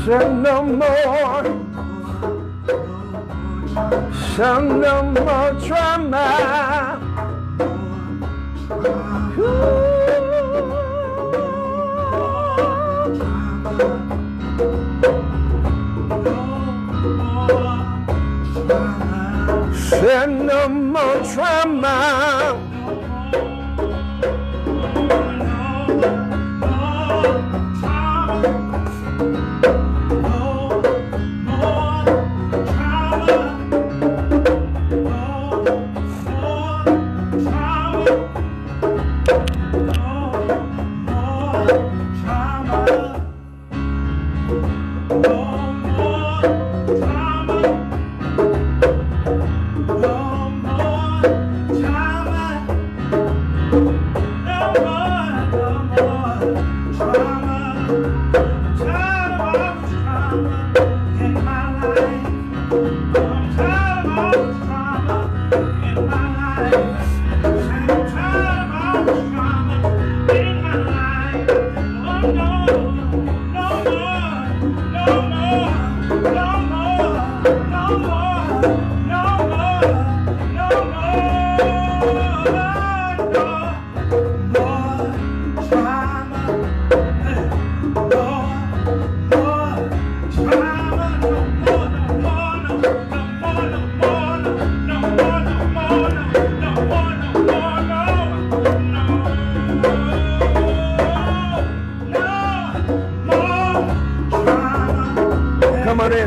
Said no more. Said no more trauma. Said no more trauma.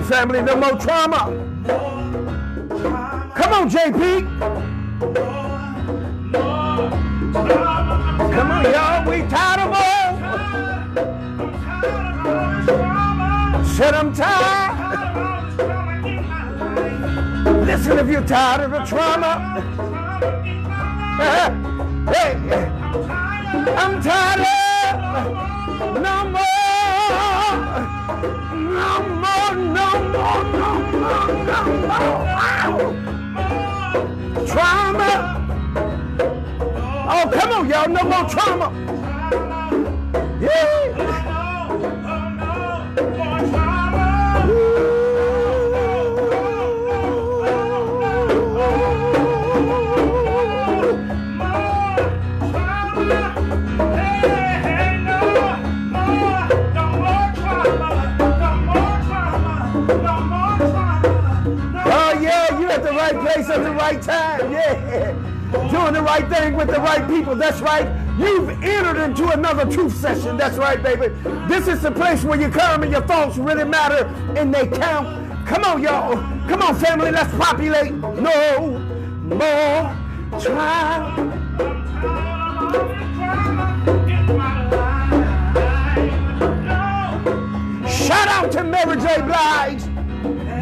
Family, no more trauma. Come on, JP. Come on, y'all. We tired of all. Said I'm tired. Listen, if you're tired of the trauma. Hey, I'm tired of no more. No more, no more, no more, no more. Trauma. Oh, come on, y'all. No more trauma. Yeah. Place at the right time, yeah. Doing the right thing with the right people, that's right. You've entered into another truth session, that's right, baby. This is the place where you come and your thoughts really matter and they count. Come on, y'all. Come on, family, let's populate. No more time. Shout out to Mary J. Blige.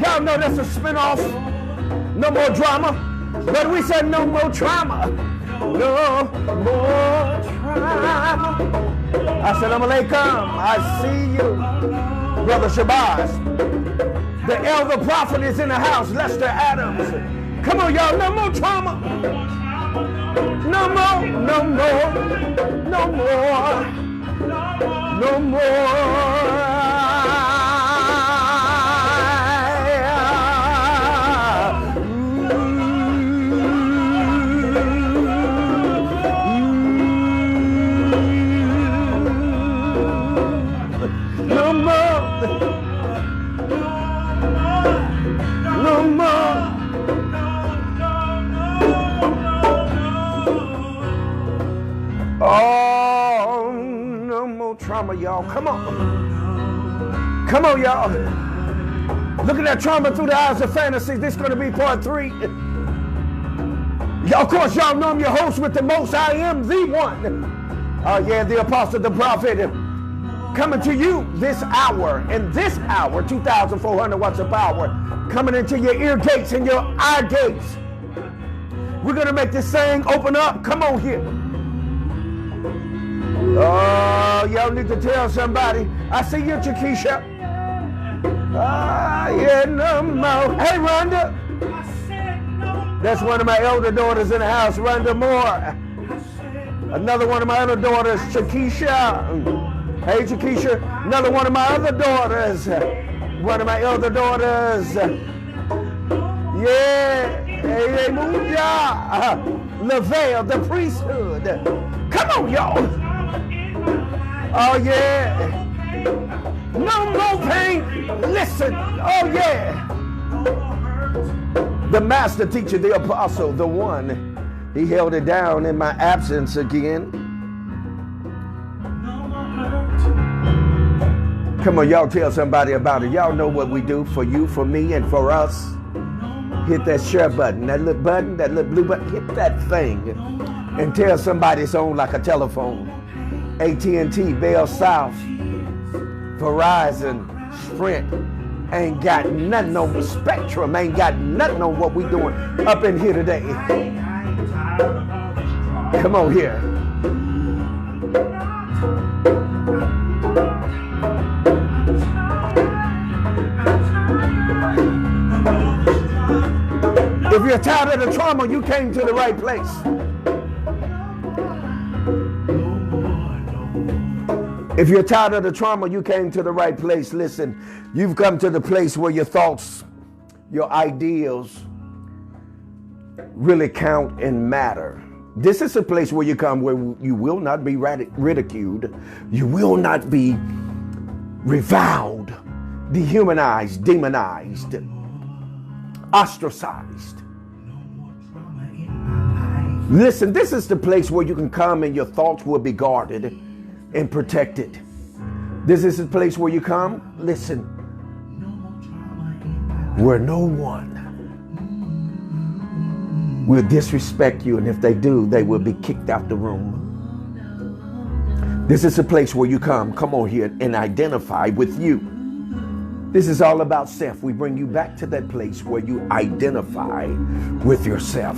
Y'all know that's a spinoff. No more drama, but we said no more trauma. No more trauma. Assalamu alaikum. I see you. Brother Shabazz. The elder prophet is in the house, Lester Adams. Come on, y'all, no more trauma. No more, no more, no more, no more. Oh, no more trauma, y'all. Come on. Come on, y'all. Look at that trauma through the eyes of fantasy. This is going to be part 3. Of course, y'all know I'm your host with the most. I am the one. Oh, yeah, the apostle, the prophet. Coming to you this hour. And this hour, 2,400 watts of power. Coming into your ear gates and your eye gates. We're going to make this thing open up. Come on here. Oh, y'all need to tell somebody. I see you, Chiquisha. Ah, yeah, no more. Hey, Rhonda. That's one of my elder daughters in the house, Rhonda Moore. Another one of my other daughters, Chiquisha. Hey, Jakeisha, another one of my other daughters. One of my elder daughters. Yeah. Hey, Muja. Lavelle, the priesthood. Come on, y'all. Oh, yeah. No more pain. Listen. Oh, yeah. The master teacher, the apostle, the one. He held it down in my absence again. Come on, y'all tell somebody about it. Y'all know what we do for you, for me, and for us. Hit that share button, that little blue button. Hit that thing and tell somebody it's on like a telephone. AT&T, Bell South, Verizon, Sprint. Ain't got nothing on the Spectrum. Ain't got nothing on what we doing up in here today. Come on here. If you're tired of the trauma, you came to the right place. If you're tired of the trauma, you came to the right place. Listen, you've come to the place where your thoughts, your ideals really count and matter. This is a place where you come where you will not be ridiculed. You will not be reviled, dehumanized, demonized, ostracized. Listen, this is the place where you can come and your thoughts will be guarded and protected. This is the place where you come, listen, where no one will disrespect you, and if they do, they will be kicked out the room. This is a place where you come on here, and identify with you. This is all about self. We bring you back to that place where you identify with yourself.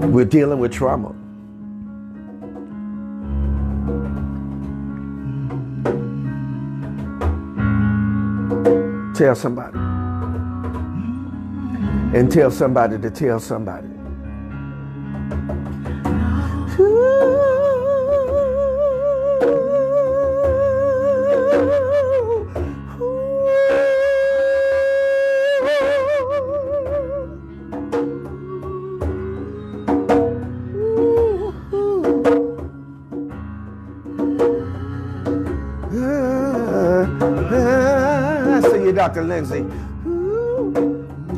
We're dealing with trauma. Tell somebody. And tell somebody to tell somebody. Dr. Lindsay.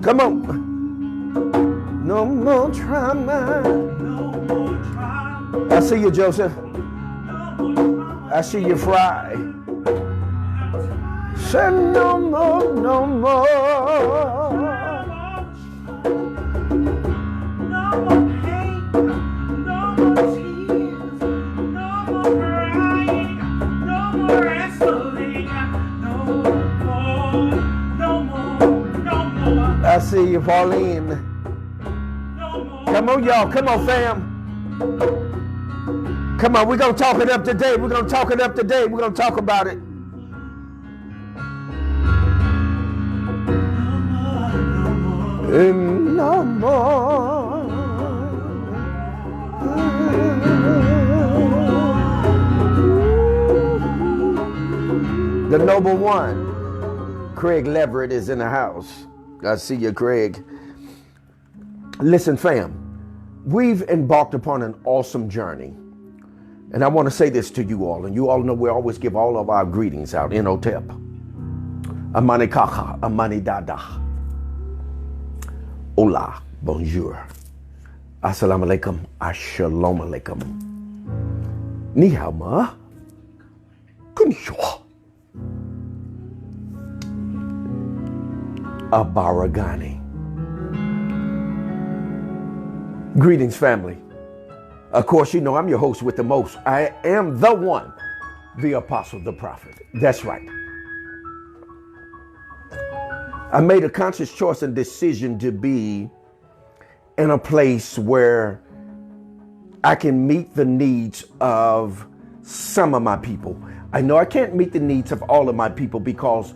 Come on. No more trauma. I see you, Joseph. I see you, Fry. Say no more, no more. No more pain, no more tears, no more crying, no more wrestling, I see you, Pauline. Come on, y'all. Come on, fam. Come on, we're going to talk it up today. We're going to talk it up today. We're going to talk about it. And no more. The noble one, Craig Leverett, is in the house. I see you, Craig. Listen, fam, we've embarked upon an awesome journey. And I want to say this to you all. And you all know we always give all of our greetings out in Otep. Amani kaka, amani dada. Hola, bonjour. Assalamu alaikum, assalamu alaikum. Ni hao ma. Konnichiwa. Abaragani. Greetings, family. Of course, you know I'm your host with the most. I am the one, the apostle, the prophet. That's right. I made a conscious choice and decision to be in a place where I can meet the needs of some of my people. I know I can't meet the needs of all of my people because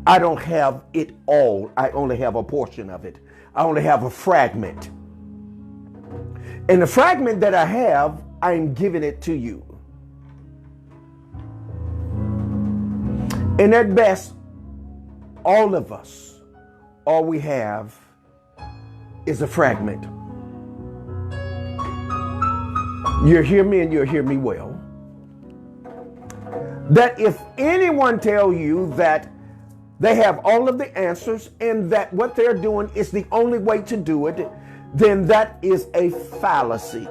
I don't have it all. I only have a portion of it. I only have a fragment. And the fragment that I have, I'm giving it to you. And at best, all of us, all we have is a fragment. You'll hear me and you'll hear me well. That if anyone tell you that they have all of the answers and that what they're doing is the only way to do it, then that is a fallacy.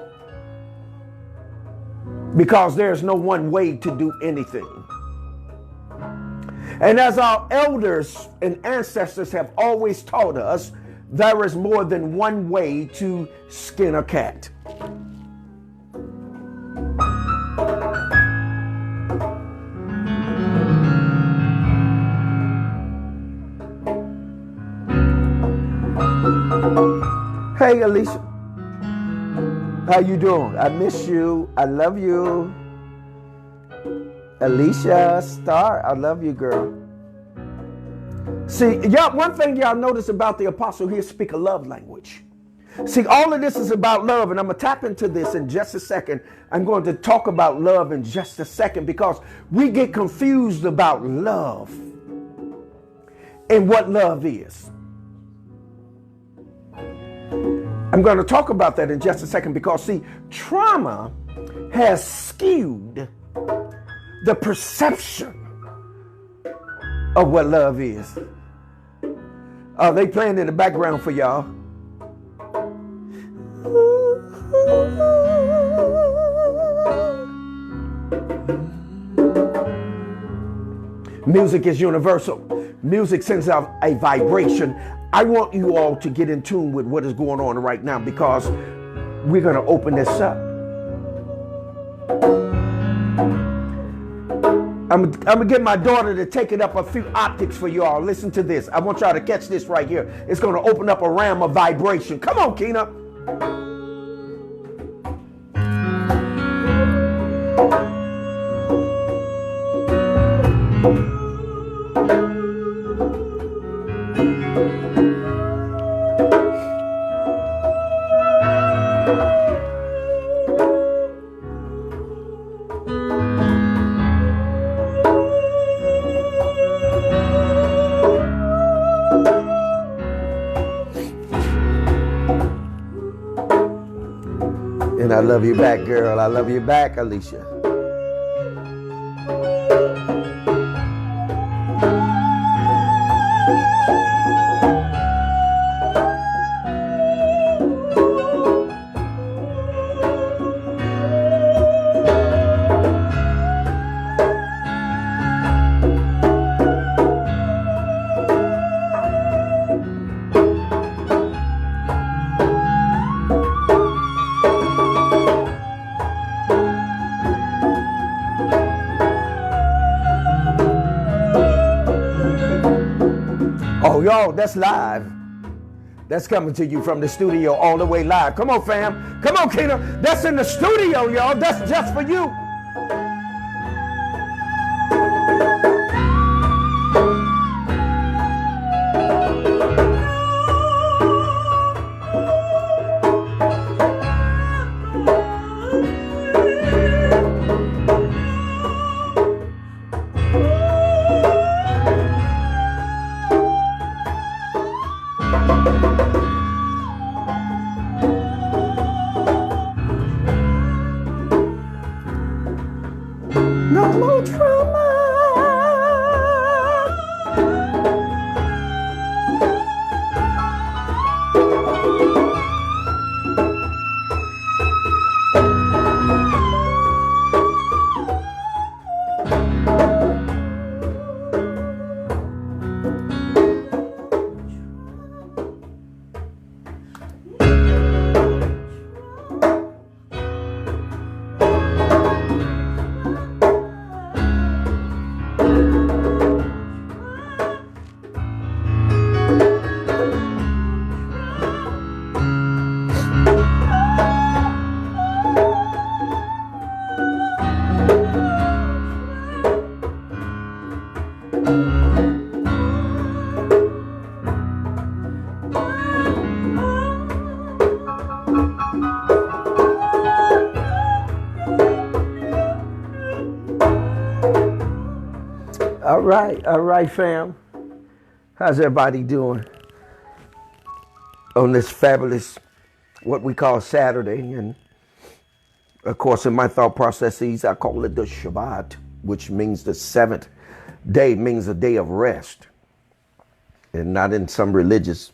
Because there's no one way to do anything. And as our elders and ancestors have always taught us, there is more than one way to skin a cat. Hey, Alicia. How you doing? I miss you. I love you. Alicia Star, I love you, girl. See, y'all, one thing y'all notice about the apostle here, speak a love language. See, all of this is about love, and I'm going to tap into this in just a second. I'm going to talk about love in just a second because we get confused about love and what love is. I'm going to talk about that in just a second because, see, trauma has skewed the perception of what love is. They playing in the background for y'all. Music is universal. Music sends out a vibration. I want you all to get in tune with what is going on right now because we're going to open this up. I'm going to get my daughter to take it up a few optics for you all. Listen to this. I want y'all to catch this right here. It's going to open up a realm of vibration. Come on, Keena. And I love you back, girl. I love you back, Alicia. Oh, y'all, that's live. That's coming to you from the studio all the way live. Come on, fam. Come on, Keena. That's in the studio, y'all. That's just for you. All right, fam. How's everybody doing on this fabulous, what we call Saturday? And of course, in my thought processes, I call it the Shabbat, which means the seventh day, means a day of rest. And not in some religious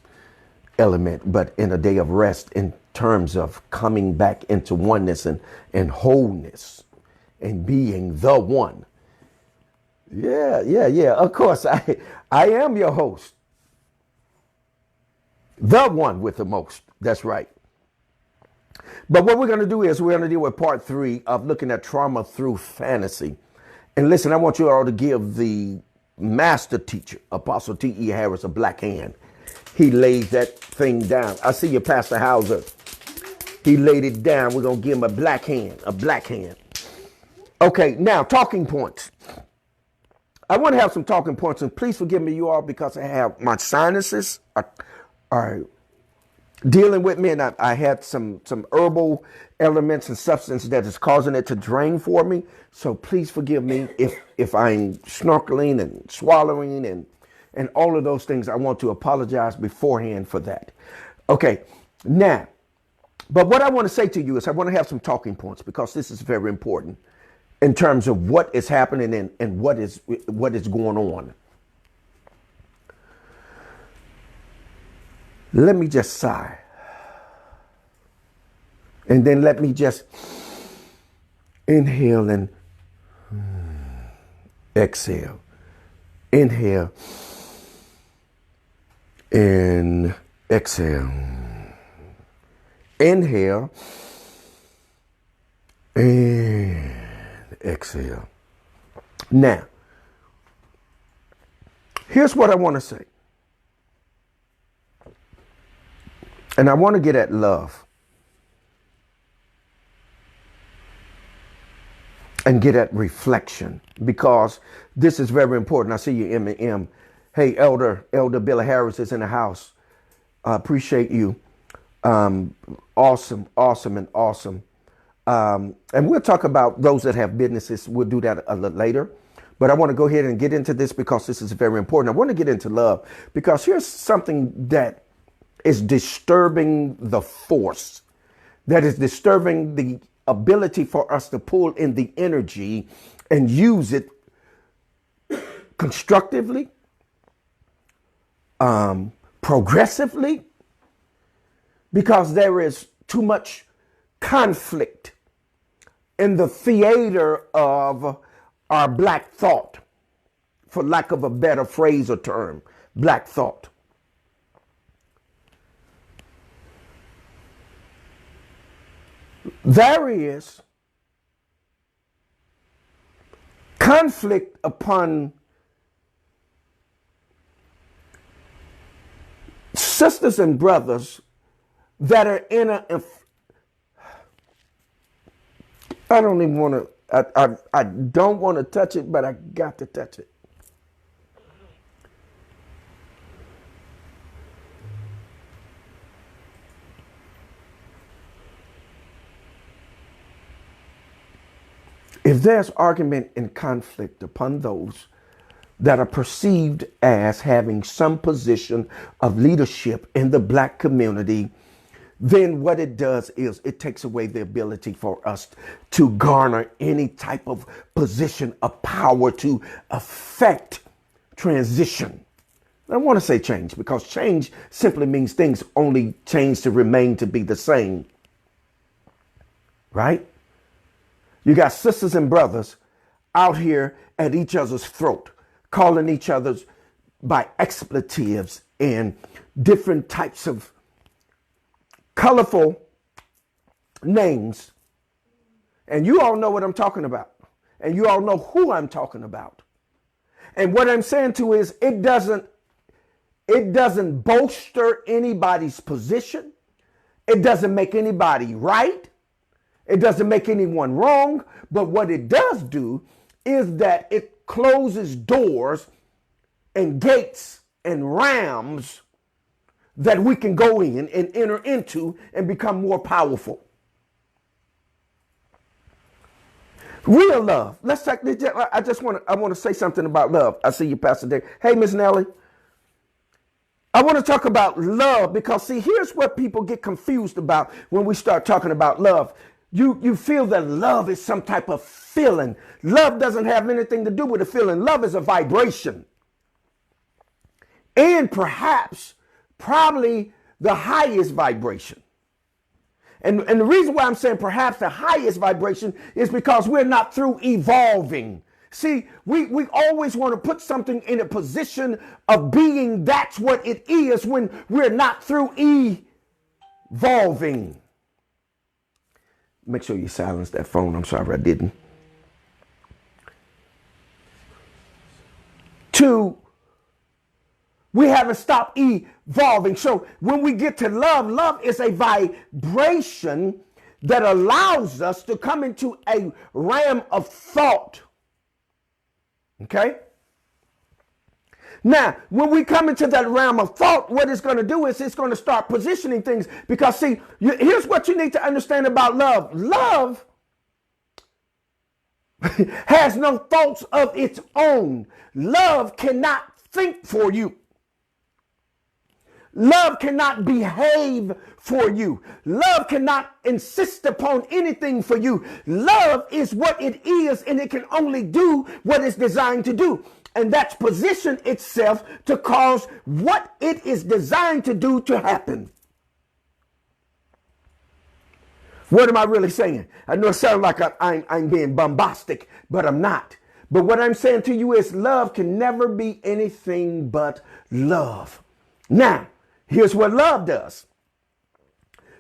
element, but in a day of rest in terms of coming back into oneness and wholeness and being the one. Yeah. Of course, I am your host. The one with the most. That's right. But what we're going to do is we're going to deal with part 3 of looking at trauma through fantasy. And listen, I want you all to give the master teacher, Apostle T.E. Harris, a black hand. He laid that thing down. I see you, Pastor Hauser. He laid it down. We're going to give him a black hand, Okay, now talking points. I want to have some talking points, and please forgive me, you all, because I have my sinuses are dealing with me, and I had some herbal elements and substance that is causing it to drain for me. So please forgive me if I'm snorkeling and swallowing and all of those things. I want to apologize beforehand for that. Okay, now, but what I want to say to you is I want to have some talking points because this is very important in terms of what is happening and what is going on. Let me just sigh. And then let me just inhale and exhale. Inhale and exhale. Inhale and exhale. Now, here's what I want to say. And I want to get at love. And get at reflection, because this is very important. I see you, M&M. Hey, Elder Billy Harris is in the house. I appreciate you. Awesome. And we'll talk about those that have businesses. We'll do that a little later. But I want to go ahead and get into this because this is very important. I want to get into love because here's something that is disturbing the force, that is disturbing the ability for us to pull in the energy and use it constructively, progressively, because there is too much conflict in the theater of our black thought, for lack of a better phrase or term, black thought. There is conflict upon sisters and brothers that are in I don't even want to, I don't want to touch it, but I got to touch it. If there's argument and conflict upon those that are perceived as having some position of leadership in the black community, then what it does is it takes away the ability for us to garner any type of position of power to affect transition. I want to say change because change simply means things only change to remain to be the same. Right? You got sisters and brothers out here at each other's throat, calling each other's by expletives and different types of colorful names. And you all know what I'm talking about. And you all know who I'm talking about. And what I'm saying to is it doesn't bolster anybody's position. It doesn't make anybody right. It doesn't make anyone wrong, but what it does do is that it closes doors and gates and rams that we can go in and enter into and become more powerful. Real love. Let's take. I want to say something about love. I see you, Pastor Dave. Hey, Miss Nellie. I want to talk about love because, see, here's what people get confused about when we start talking about love. You feel that love is some type of feeling. Love doesn't have anything to do with a feeling. Love is a vibration. And probably the highest vibration. And the reason why I'm saying perhaps the highest vibration is because we're not through evolving. See, we always want to put something in a position of being that's what it is when we're not through evolving. Make sure you silence that phone. I'm sorry I didn't. Two, we haven't stopped evolving. So when we get to love, love is a vibration that allows us to come into a realm of thought. Okay? Now, when we come into that realm of thought, what it's going to do is it's going to start positioning things. Because, see, here's what you need to understand about love. Love has no thoughts of its own. Love cannot think for you. Love cannot behave for you. Love cannot insist upon anything for you. Love is what it is, and it can only do what it's designed to do. And that's position itself to cause what it is designed to do to happen. What am I really saying? I know it sounds like I'm being bombastic, but I'm not. But what I'm saying to you is love can never be anything but love. Now, here's what love does.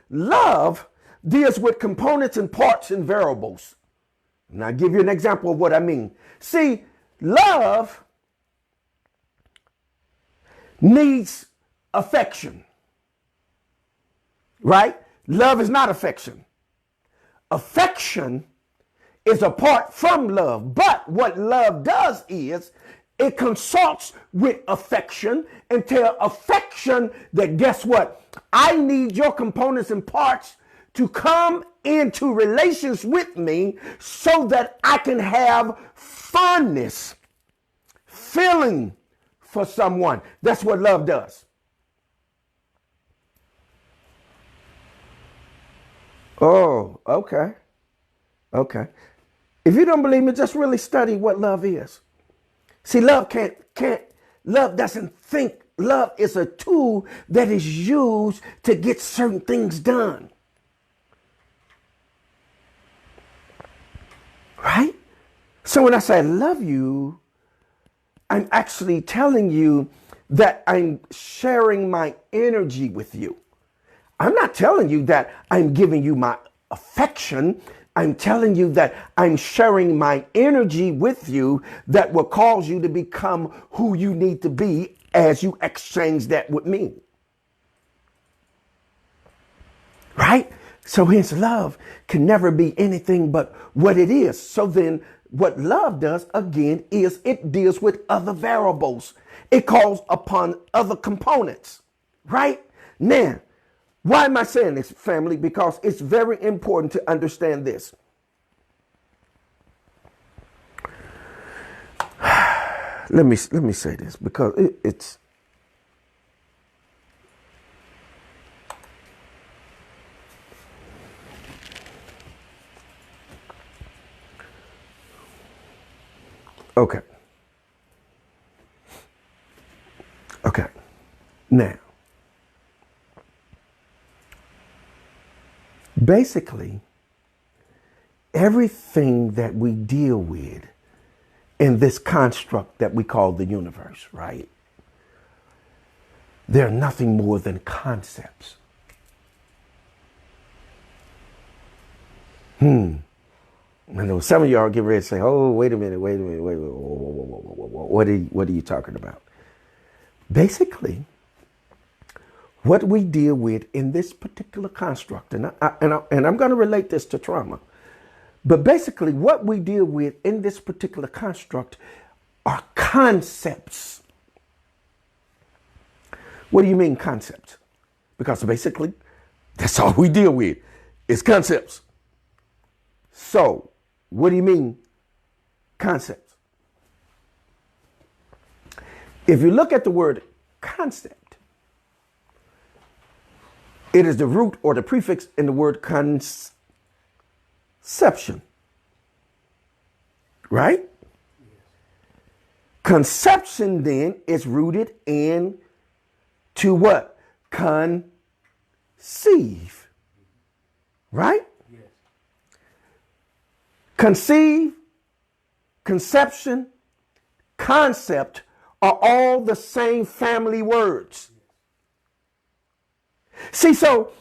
Love deals with components and parts and variables. And I'll give you an example of what I mean. See, love needs affection, right? Love is not affection. Affection is apart from love. But what love does is it consults with affection and tell affection that, guess what? I need your components and parts to come into relations with me so that I can have fondness, feeling for someone. That's what love does. Oh, okay. Okay. If you don't believe me, just really study what love is. See, love love doesn't think. Love is a tool that is used to get certain things done. Right? So when I say I love you, I'm actually telling you that I'm sharing my energy with you. I'm not telling you that I'm giving you my affection. I'm telling you that I'm sharing my energy with you that will cause you to become who you need to be as you exchange that with me. Right? So hence love can never be anything but what it is. So then what love does, again, is it deals with other variables. It calls upon other components. Right? Now, why am I saying this, family? Because it's very important to understand this. Let me say this because it's okay. Okay. Now, basically, everything that we deal with in this construct that we call the universe, right? They're nothing more than concepts. I know some of y'all get ready to say, oh, wait a minute. What are you talking about? Basically, what we deal with in this particular construct, and I'm going to relate this to trauma, but basically what we deal with in this particular construct are concepts. What do you mean concepts? Because basically that's all we deal with is concepts. So What do you mean concepts? If you look at the word concept, it is the root or the prefix in the word conception. Right? Conception then is rooted in to what? Conceive. Right? Yes. Conceive, conception, concept are all the same family words. See, so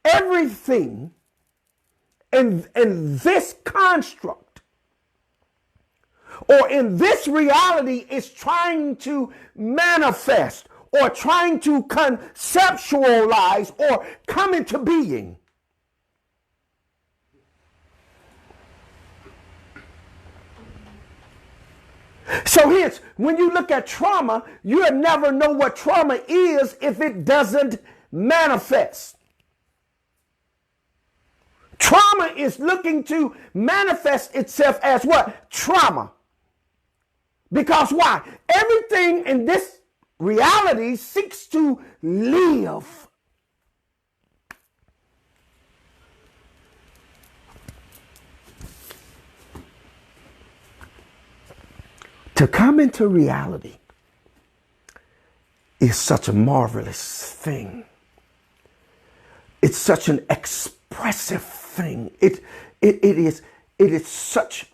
everything in this construct or in this reality is trying to manifest or trying to conceptualize or come into being. So hence, when you look at trauma, you'll never know what trauma is if it doesn't manifest. Trauma is looking to manifest itself as what? Trauma. Because why? Everything in this reality seeks to live. To come into reality is such a marvelous thing. It's such an expressive thing. It is such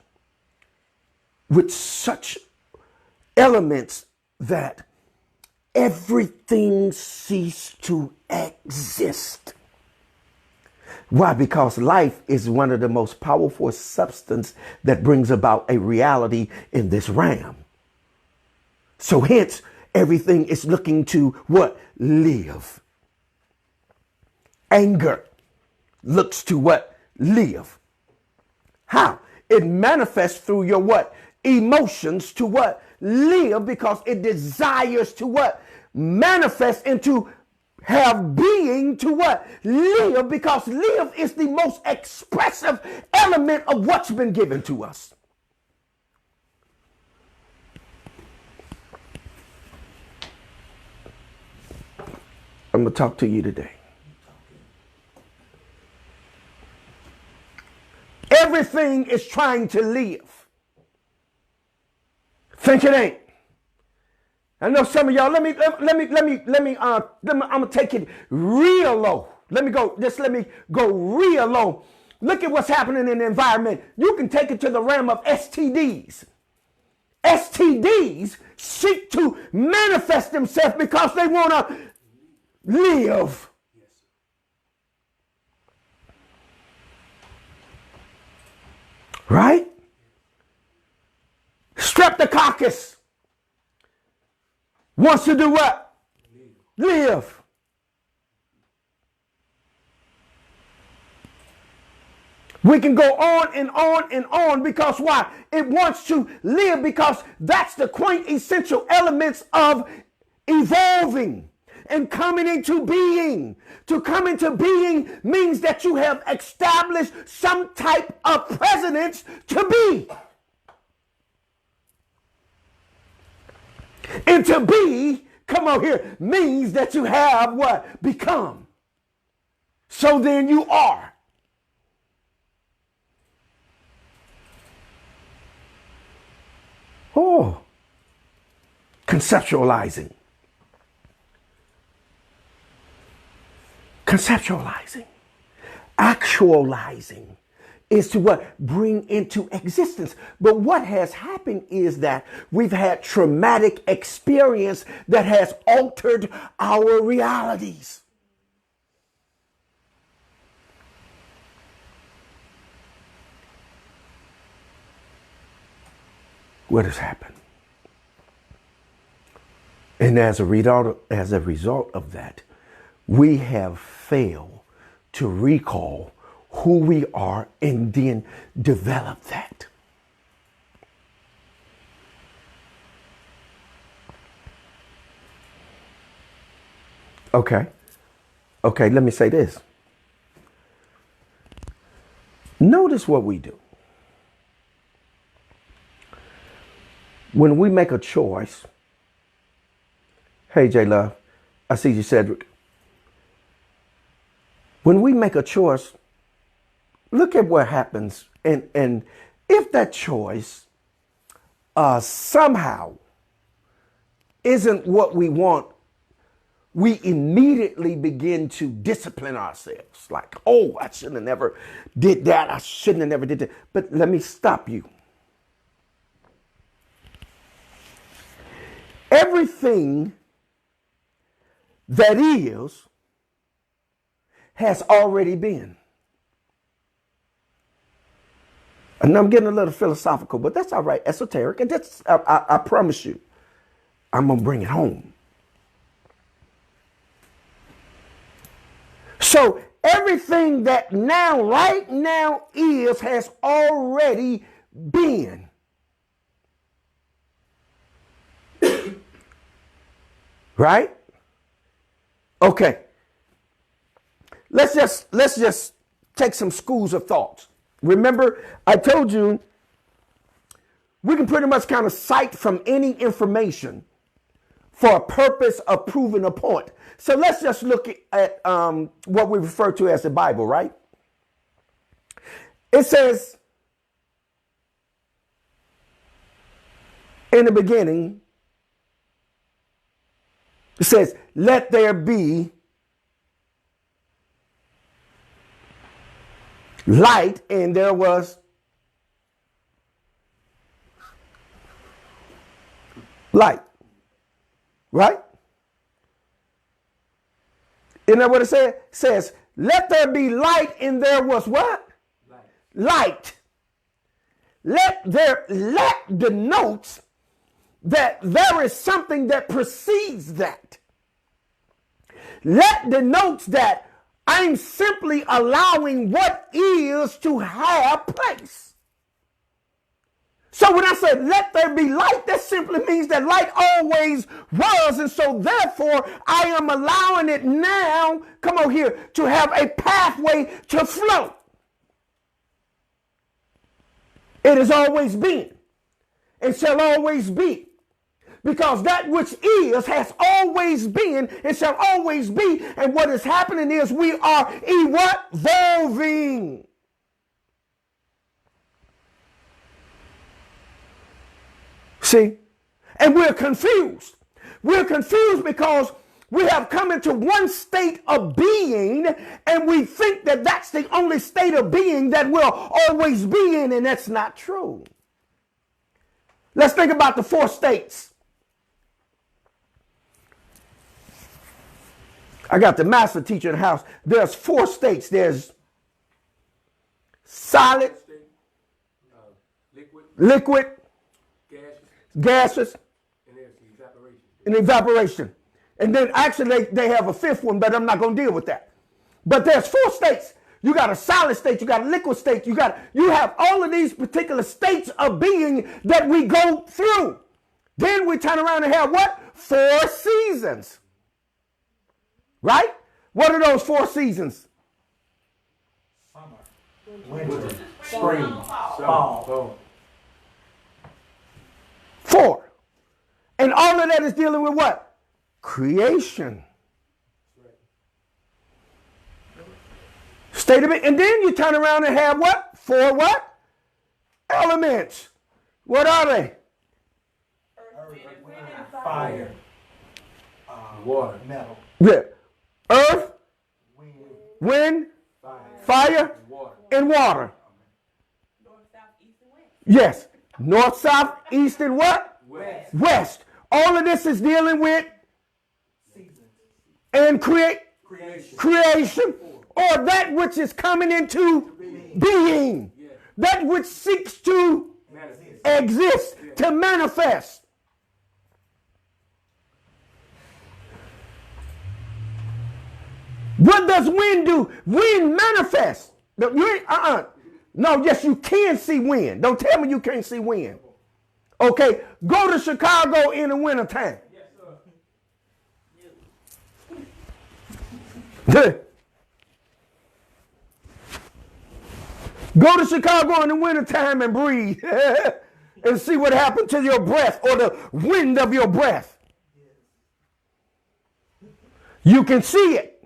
with such elements that everything ceased to exist. Why? Because life is one of the most powerful substance that brings about a reality in this realm. So hence, everything is looking to what? Live. Anger looks to what? Live. How? It manifests through your what? Emotions to what? Live, because it desires to what? Manifest into have being to what? Live, because live is the most expressive element of what's been given to us. I'm going to talk to you today. Everything is trying to live. Think it ain't. I know some of y'all, I'm gonna take it real low. Let me go real low. Look at what's happening in the environment. You can take it to the realm of STDs. STDs seek to manifest themselves because they want to live. Right? Streptococcus wants to do what? Live. We can go on and on and on because why? It wants to live because that's the quintessential elements of evolving and coming into being. To come into being means that you have established some type of precedence to be. And to be, come on here, means that you have what? Become. So then you are. Oh, conceptualizing. Conceptualizing. Actualizing is to what? Bring into existence. But what has happened is that we've had traumatic experience that has altered our realities. What has happened? And as a result of that, we have failed to recall who we are and then develop that. Okay, let me say this. Notice what we do. When we make a choice, hey, J Love, I see you, Cedric. When we make a choice, look at what happens. And if that choice somehow isn't what we want, we immediately begin to discipline ourselves. Like, oh, I shouldn't have never did that. I shouldn't have never did that. But let me stop you. Everything that is has already been. And I'm getting a little philosophical, but that's all right, esoteric. And that's, I promise you, I'm going to bring it home. So everything that right now is has already been. Right? Okay. Let's just take some schools of thought. Remember, I told you we can pretty much kind of cite from any information for a purpose of proving a point. So let's just look at what we refer to as the Bible, right? It says, in the beginning, it says, let there be light, and there was light. Right? Isn't that what it says? It says, let there be light, and there was what? Light. Let denotes that there is something that precedes that. Let denotes that I'm simply allowing what is to have place. So when I said let there be light, that simply means that light always was. And so therefore, I am allowing it now, come on here, to have a pathway to flow. It has always been and shall always be. Because that which is has always been and shall always be. And what is happening is we are evolving. See? And we're confused. We're confused because we have come into one state of being and we think that that's the only state of being that we'll always be in, and that's not true. Let's think about the 4 states. I got the master teacher in the house. There's 4 states. There's solid, liquid, gaseous, and evaporation. And then actually they have a 5th one, but I'm not going to deal with that. But there's 4 states. You got a solid state, you got a liquid state, you have all of these particular states of being that we go through. Then we turn around and have what? 4 seasons. Right? What are those 4 seasons? Summer, winter, spring, fall. 4. And all of that is dealing with what? Creation. State of it. And then you turn around and have what? 4 what? Elements. What are they? Earth, wind, fire, water, metal. Yeah. Earth, wind, fire, and water. North, south, east, and west. Yes. North, south, east, and what? West. All of this is dealing with Seasons. and Creation. Or that which is coming into being. That which seeks to exist, to manifest. What does wind do? Wind manifests. No, yes, you can see wind. Don't tell me you can't see wind. Okay, go to Chicago in the wintertime. Yes, Go to Chicago in the wintertime and breathe. and see what happened to your breath or the wind of your breath. You can see it.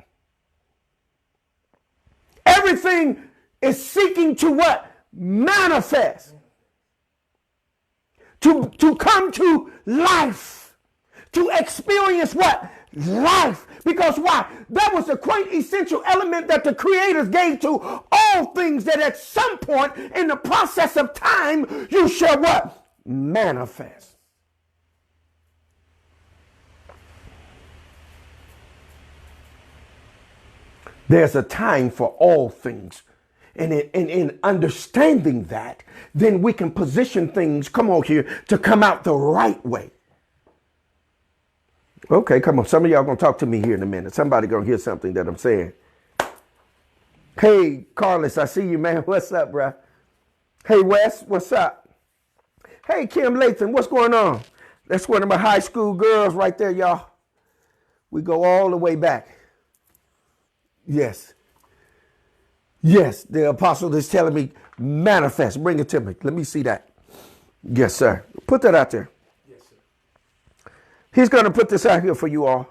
Everything is seeking to what? Manifest. To come to life. To experience what? Life. Because why? That was the quaint essential element that the creators gave to all things, that at some point in the process of time, you shall what? Manifest. There's a time for all things. And in understanding that, then we can position things, come on here, to come out the right way. Okay, come on. Some of y'all going to talk to me here in a minute. Somebody going to hear something that I'm saying. Hey, Carlos, I see you, man. What's up, bro? Hey, Wes, what's up? Hey, Kim Latham, what's going on? That's one of my high school girls right there, y'all. We go all the way back. Yes. Yes, the apostle is telling me, manifest. Bring it to me. Let me see that. Yes, sir. Put that out there. Yes, sir. He's going to put this out here for you all.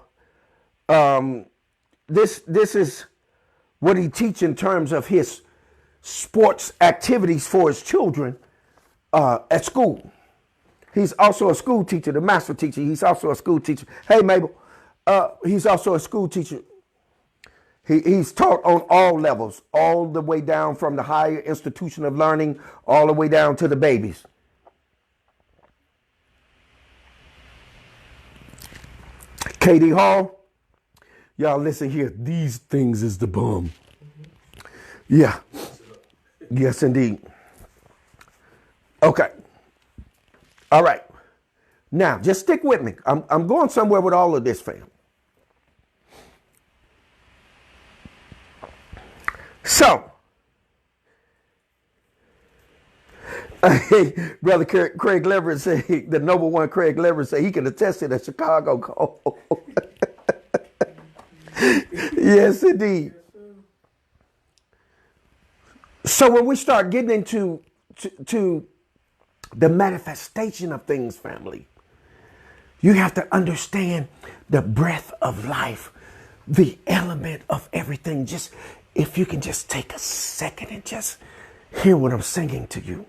This is what he teaches in terms of his sports activities for his children at school. He's also a school teacher, the master teacher. He's also a school teacher. Hey, Mabel. He's also a school teacher. He's taught on all levels, all the way down from the higher institution of learning, all the way down to the babies. Katie Hall, y'all listen here. These things is the bomb. Yeah. Yes, indeed. Okay. All right. Now, just stick with me. I'm going somewhere with all of this, fam. So, Brother Craig Leverett said, the noble one Craig Leverett said he can attest to the Chicago cold. Yes, indeed. So when we start getting into to the manifestation of things, family, you have to understand the breath of life, the element of everything. Just if you can just take a second and just hear what I'm singing to you.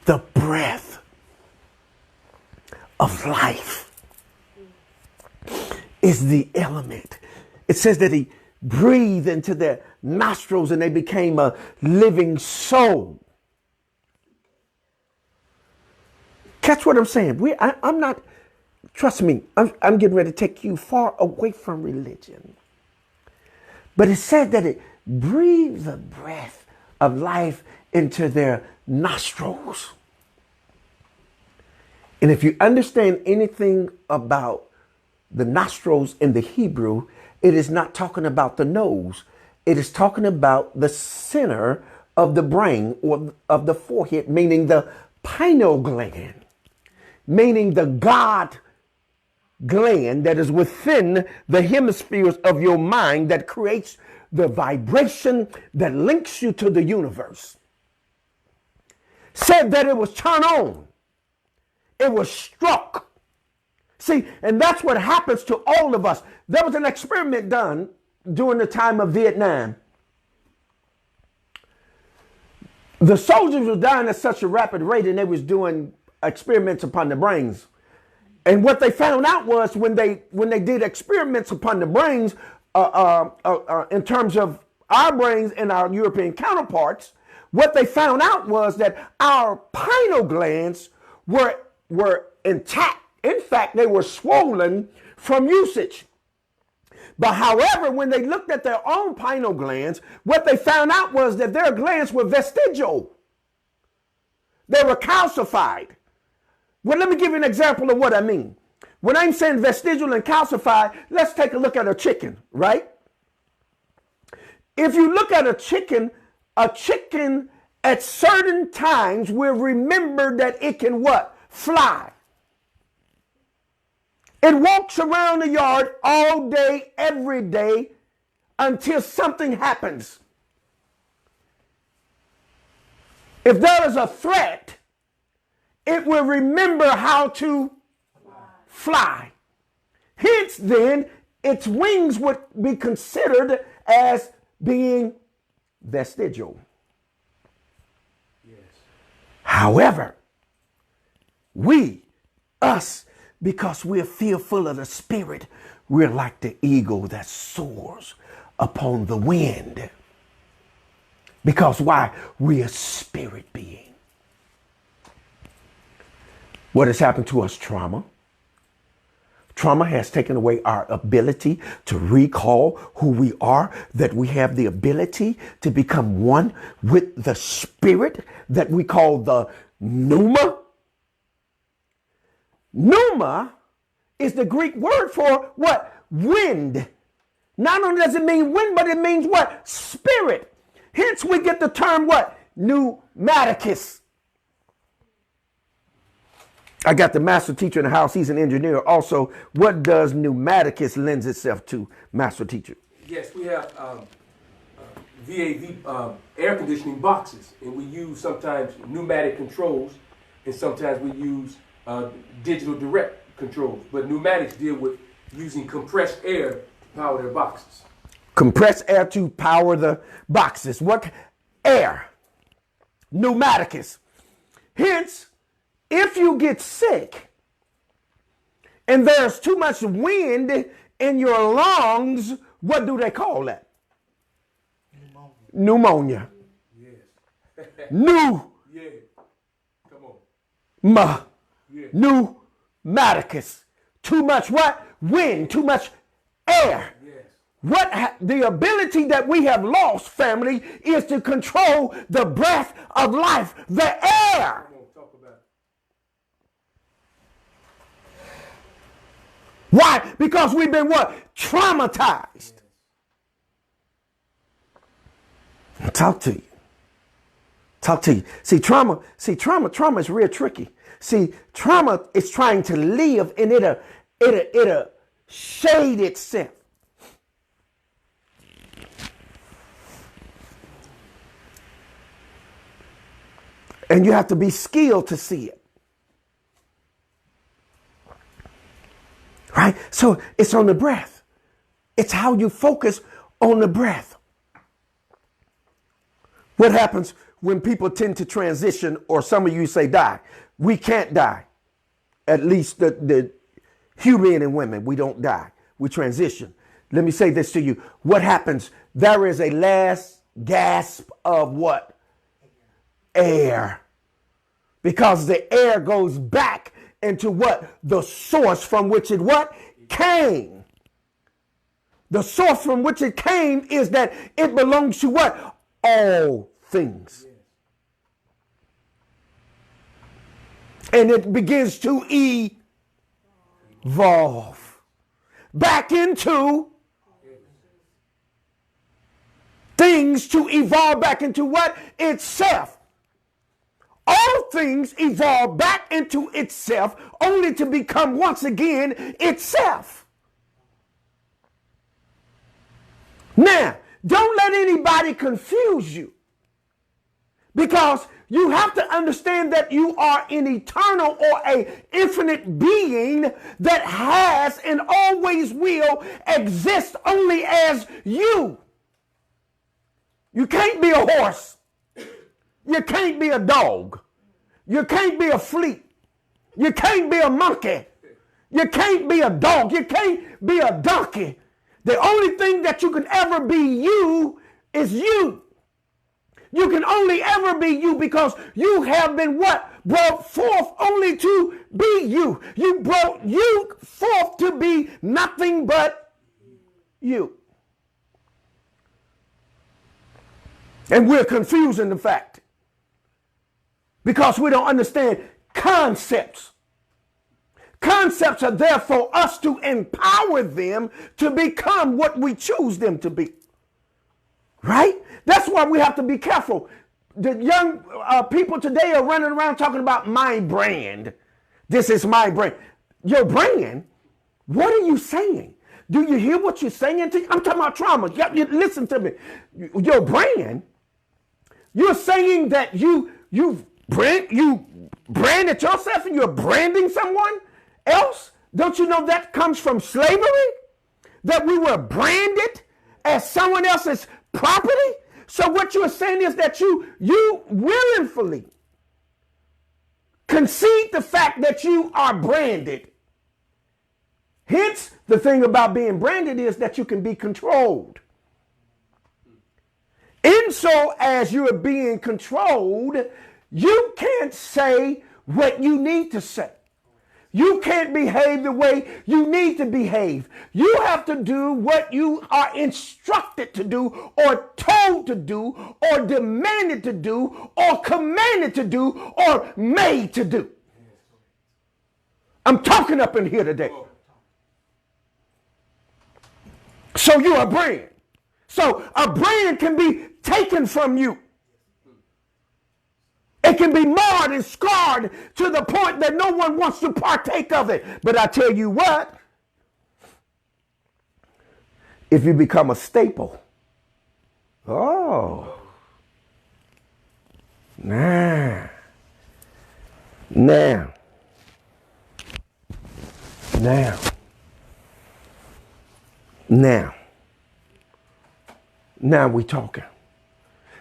The breath of life is the element. It says that he breathed into their nostrils and they became a living soul. Catch what I'm saying? I'm not, trust me, I'm getting ready to take you far away from religion. But it said that it breathed the breath of life into their nostrils. And if you understand anything about the nostrils in the Hebrew, it is not talking about the nose. It is talking about the center of the brain or of the forehead, meaning the pineal gland, meaning the God gland that is within the hemispheres of your mind that creates the vibration that links you to the universe. Said that it was turned on. It was struck. See, and that's what happens to all of us. There was an experiment done during the time of Vietnam. The soldiers were dying at such a rapid rate and they was doing experiments upon the brains. And what they found out was when they did experiments upon the brains, in terms of our brains and our European counterparts, what they found out was that our pineal glands were intact. In fact, they were swollen from usage. But however, when they looked at their own pineal glands, what they found out was that their glands were vestigial. They were calcified. Well, let me give you an example of what I mean. When I'm saying vestigial and calcified, let's take a look at a chicken, right? If you look at a chicken at certain times will remember that it can what? Fly. It walks around the yard all day, every day, until something happens. If there is a threat, it will remember how to fly. Hence, then, its wings would be considered as being vestigial. Yes. However, us, because we're fearful of the spirit, we're like the eagle that soars upon the wind. Because why? We're a spirit being. What has happened to us? Trauma. Trauma has taken away our ability to recall who we are, that we have the ability to become one with the spirit that we call the pneuma. Pneuma is the Greek word for what? Wind. Not only does it mean wind, but it means what? Spirit. Hence we get the term what? Pneumaticus. I got the master teacher in the house. He's an engineer. Also, what does pneumaticus lends itself to, master teacher? Yes, we have VAV air conditioning boxes, and we use sometimes pneumatic controls, and sometimes we use digital direct controls. But pneumatics deal with using compressed air to power their boxes. Compressed air to power the boxes. What? Air. Pneumaticus. Hence, if you get sick and there's too much wind in your lungs, what do they call that? Pneumonia. Yes. Yeah. Come on. Yeah. Pneumaticus. Too much what? Wind. Too much air. Yes. The ability that we have lost, family, is to control the breath of life, the air. Come on, talk about it. Why? Because we've been what? Traumatized. Talk to you. Talk to you. See, trauma is real tricky. See, trauma is trying to live and it'll shade itself. And you have to be skilled to see it. Right? So it's on the breath. It's how you focus on the breath. What happens when people tend to transition, or some of you say die? We can't die. At least the human and women, we don't die. We transition. Let me say this to you. What happens? There is a last gasp of what? Air. Because the air goes back into what? The source from which it what? Came. The source from which it came is that it belongs to what? All things. And it begins to evolve back into things, to evolve back into what? Itself. All things evolve back into itself only to become once again itself. Now, don't let anybody confuse you, because you have to understand that you are an eternal or a infinite being that has and always will exist only as you. You can't be a horse. You can't be a dog. You can't be a flea. You can't be a monkey. You can't be a dog. You can't be a donkey. The only thing that you can ever be you is you. You can only ever be you because you have been what? Brought forth only to be you. You brought you forth to be nothing but you. And we're confusing the fact because we don't understand concepts. Concepts are there for us to empower them to become what we choose them to be. Right? That's why we have to be careful. The young people today are running around talking about my brand. This is my brand. Your brand? What are you saying? Do you hear what you're saying? I'm talking about trauma. Listen to me. Your brand, you're saying that you've branded yourself and you're branding someone else? Don't you know that comes from slavery? That we were branded as someone else's property? So what you're saying is that you willingly concede the fact that you are branded. Hence, the thing about being branded is that you can be controlled. In so as you are being controlled, you can't say what you need to say. You can't behave the way you need to behave. You have to do what you are instructed to do or told to do or demanded to do or commanded to do or made to do. I'm talking up in here today. So you're a brand. So a brand can be taken from you. It can be marred and scarred to the point that no one wants to partake of it. But I tell you what, if you become a staple, now, we talking.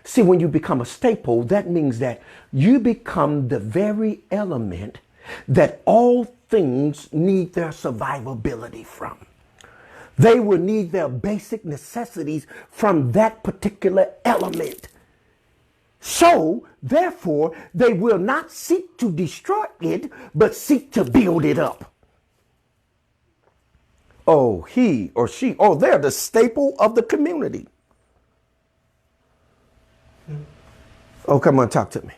See, when you become a staple, that means that you become the very element that all things need their survivability from. They will need their basic necessities from that particular element. So, therefore, they will not seek to destroy it, but seek to build it up. Oh, he or she, they're the staple of the community. Oh, come on, talk to me.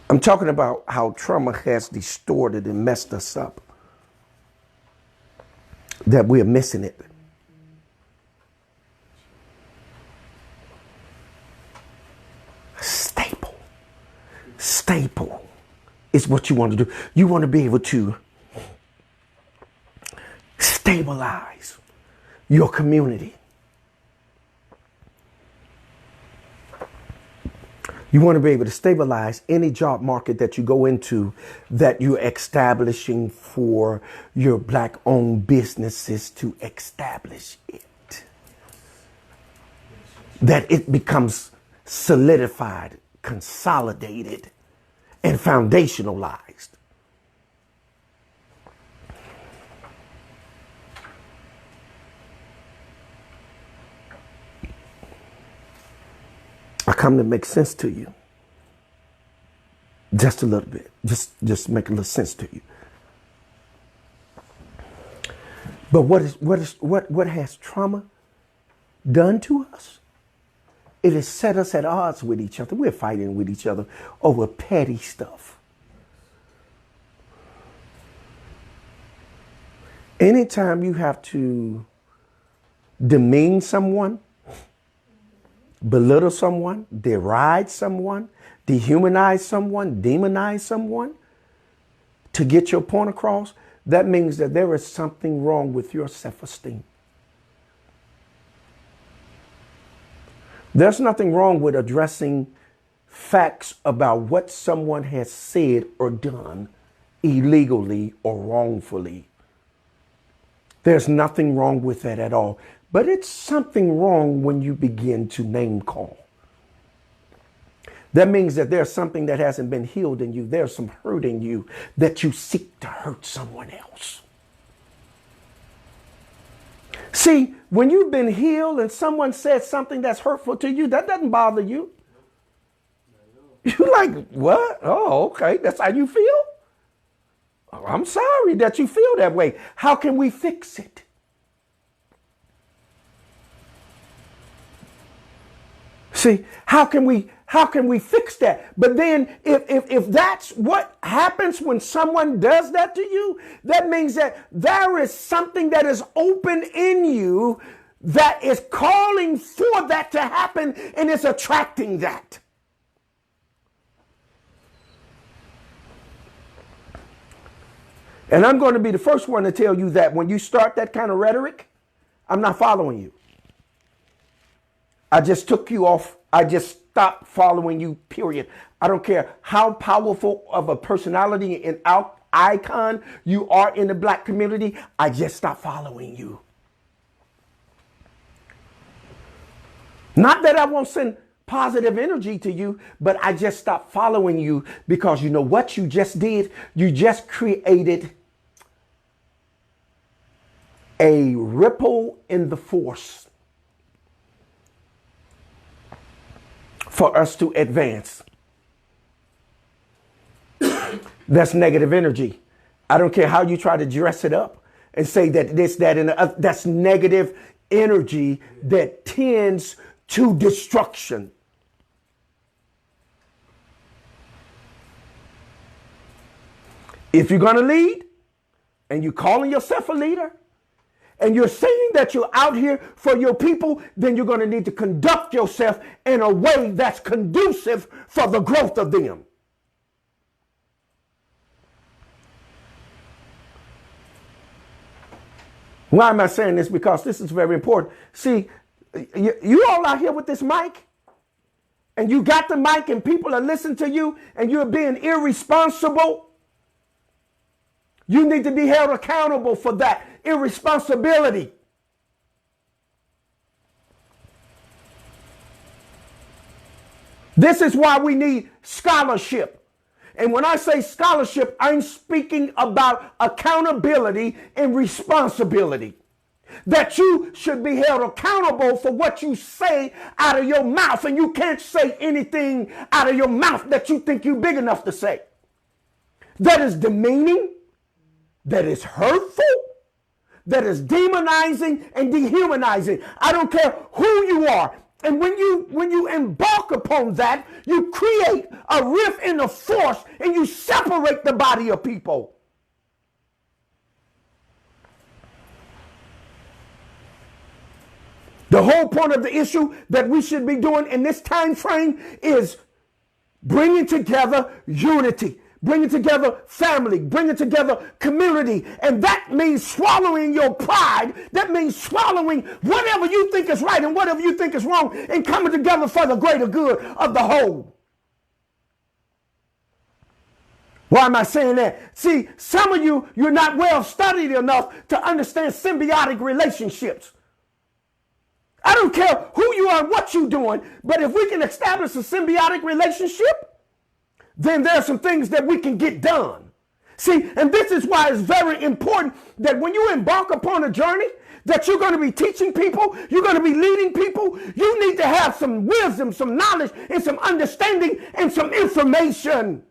I'm talking about how trauma has distorted and messed us up. That we're missing it. Staple is what you want to do. You want to be able to stabilize your community. You want to be able to stabilize any job market that you go into, that you're establishing for your black-owned businesses to establish it. That it becomes solidified, consolidated, and foundationalized. I come to make sense to you. Just a little bit. Just make a little sense to you. But what has trauma done to us? It has set us at odds with each other. We're fighting with each other over petty stuff. Anytime you have to demean someone, belittle someone, deride someone, dehumanize someone, demonize someone to get your point across, that means that there is something wrong with your self-esteem. There's nothing wrong with addressing facts about what someone has said or done illegally or wrongfully. There's nothing wrong with that at all. But it's something wrong when you begin to name call. That means that there's something that hasn't been healed in you. There's some hurt in you that you seek to hurt someone else. See, when you've been healed and someone says something that's hurtful to you, that doesn't bother you. You're like, what? Oh, okay. That's how you feel? Oh, I'm sorry that you feel that way. How can we fix it? See, how can we fix that? But then if that's what happens when someone does that to you, that means that there is something that is open in you that is calling for that to happen and is attracting that. And I'm going to be the first one to tell you that when you start that kind of rhetoric, I'm not following you. I just took you off I just stop following you, period. I don't care how powerful of a personality and icon you are in the black community. I just stop following you. Not that I won't send positive energy to you, but I just stop following you because you know what you just did? You just created a ripple in the force for us to advance. That's negative energy. I don't care how you try to dress it up and say that this, that, and the other. That's negative energy that tends to destruction. If you're going to lead and you're calling yourself a leader and you're saying that you're out here for your people, then you're going to need to conduct yourself in a way that's conducive for the growth of them. Why am I saying this? Because this is very important. See, you all out here with this mic, and you got the mic and people are listening to you and you're being irresponsible. You need to be held accountable for that irresponsibility. This is why we need scholarship. And when I say scholarship, I'm speaking about accountability and responsibility. That you should be held accountable for what you say out of your mouth. And you can't say anything out of your mouth that you think you're big enough to say. That is demeaning, that is hurtful, that is demonizing and dehumanizing. I don't care who you are. And when you embark upon that, you create a rift in the force and you separate the body of people. The whole point of the issue that we should be doing in this time frame is bringing together unity, bringing together family, bringing together community. And that means swallowing your pride. That means swallowing whatever you think is right and whatever you think is wrong and coming together for the greater good of the whole. Why am I saying that? See, some of you, you're not well studied enough to understand symbiotic relationships. I don't care who you are and what you're doing, but if we can establish a symbiotic relationship, then there are some things that we can get done. See, and this is why it's very important that when you embark upon a journey, that you're going to be teaching people, you're going to be leading people, you need to have some wisdom, some knowledge, and some understanding, and some information.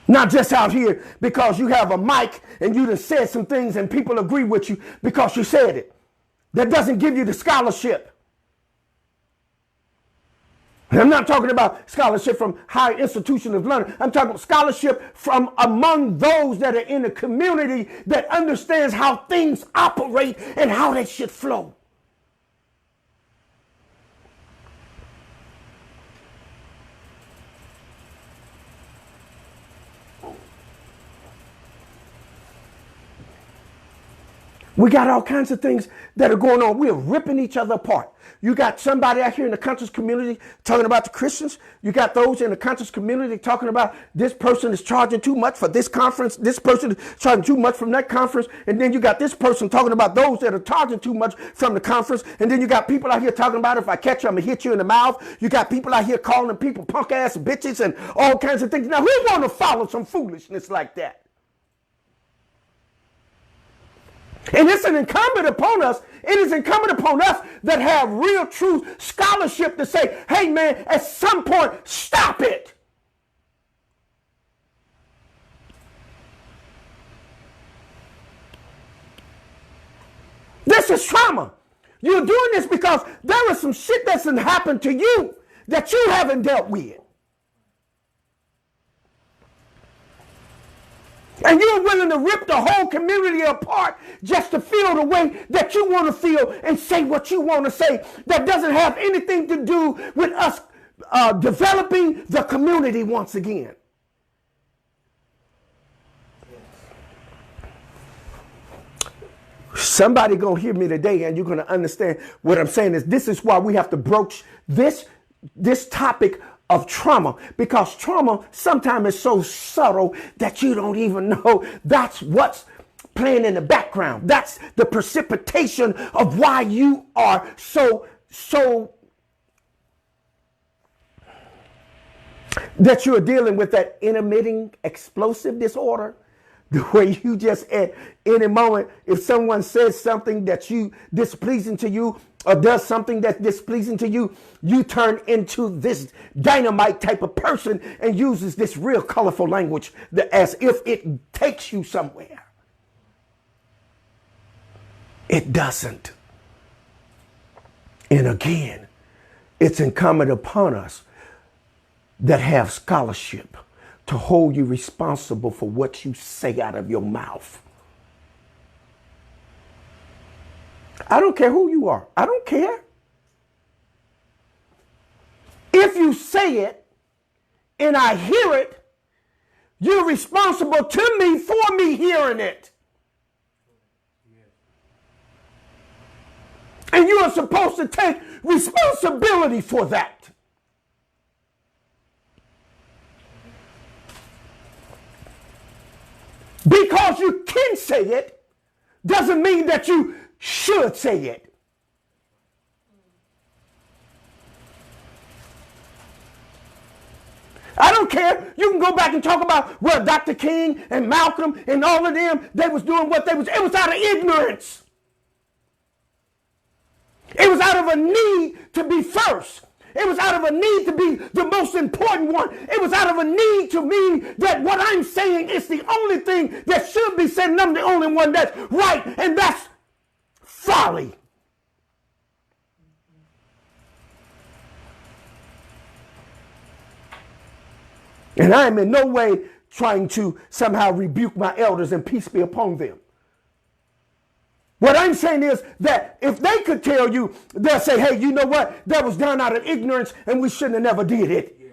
Not just out here because you have a mic and you just said some things and people agree with you because you said it. That doesn't give you the scholarship. And I'm not talking about scholarship from higher institutions of learning. I'm talking about scholarship from among those that are in the community that understands how things operate and how they should flow. We got all kinds of things that are going on. We're ripping each other apart. You got somebody out here in the conscious community talking about the Christians. You got those in the conscious community talking about this person is charging too much for this conference. This person is charging too much from that conference. And then you got this person talking about those that are charging too much from the conference. And then you got people out here talking about if I catch you, I'm going to hit you in the mouth. You got people out here calling people punk ass bitches and all kinds of things. Now, who want to follow some foolishness like that? And it's incumbent upon us. It is incumbent upon us that have real true scholarship to say, hey man, at some point, stop it. This is trauma. You're doing this because there is some shit that's happened to you that you haven't dealt with. And you're willing to rip the whole community apart just to feel the way that you want to feel and say what you want to say that doesn't have anything to do with us developing the community once again. Somebody gonna hear me today, and you're gonna understand what I'm saying. This is why we have to broach this topic of trauma, because trauma sometimes is so subtle that you don't even know that's what's playing in the background. That's the precipitation of why you are so that you're dealing with that intermittent explosive disorder, the way you just at any moment, if someone says something that you displeasing to you or does something that's displeasing to you, you turn into this dynamite type of person and uses this real colorful language as if it takes you somewhere. It doesn't. And again, it's incumbent upon us that have scholarship to hold you responsible for what you say out of your mouth. I don't care who you are. I don't care. If you say it and I hear it, you're responsible to me for me hearing it. And you are supposed to take responsibility for that. Because you can say it doesn't mean that you should say it. I don't care. You can go back and talk about where Dr. King and Malcolm and all of them, they was doing what they was. It was out of ignorance. It was out of a need to be first. It was out of a need to be the most important one. It was out of a need to mean that what I'm saying is the only thing that should be said, and I'm the only one that's right, and that's folly. And I am in no way trying to somehow rebuke my elders and peace be upon them. What I'm saying is that if they could tell you, they'll say, hey, you know what? That was done out of ignorance and we shouldn't have never did it. Yes.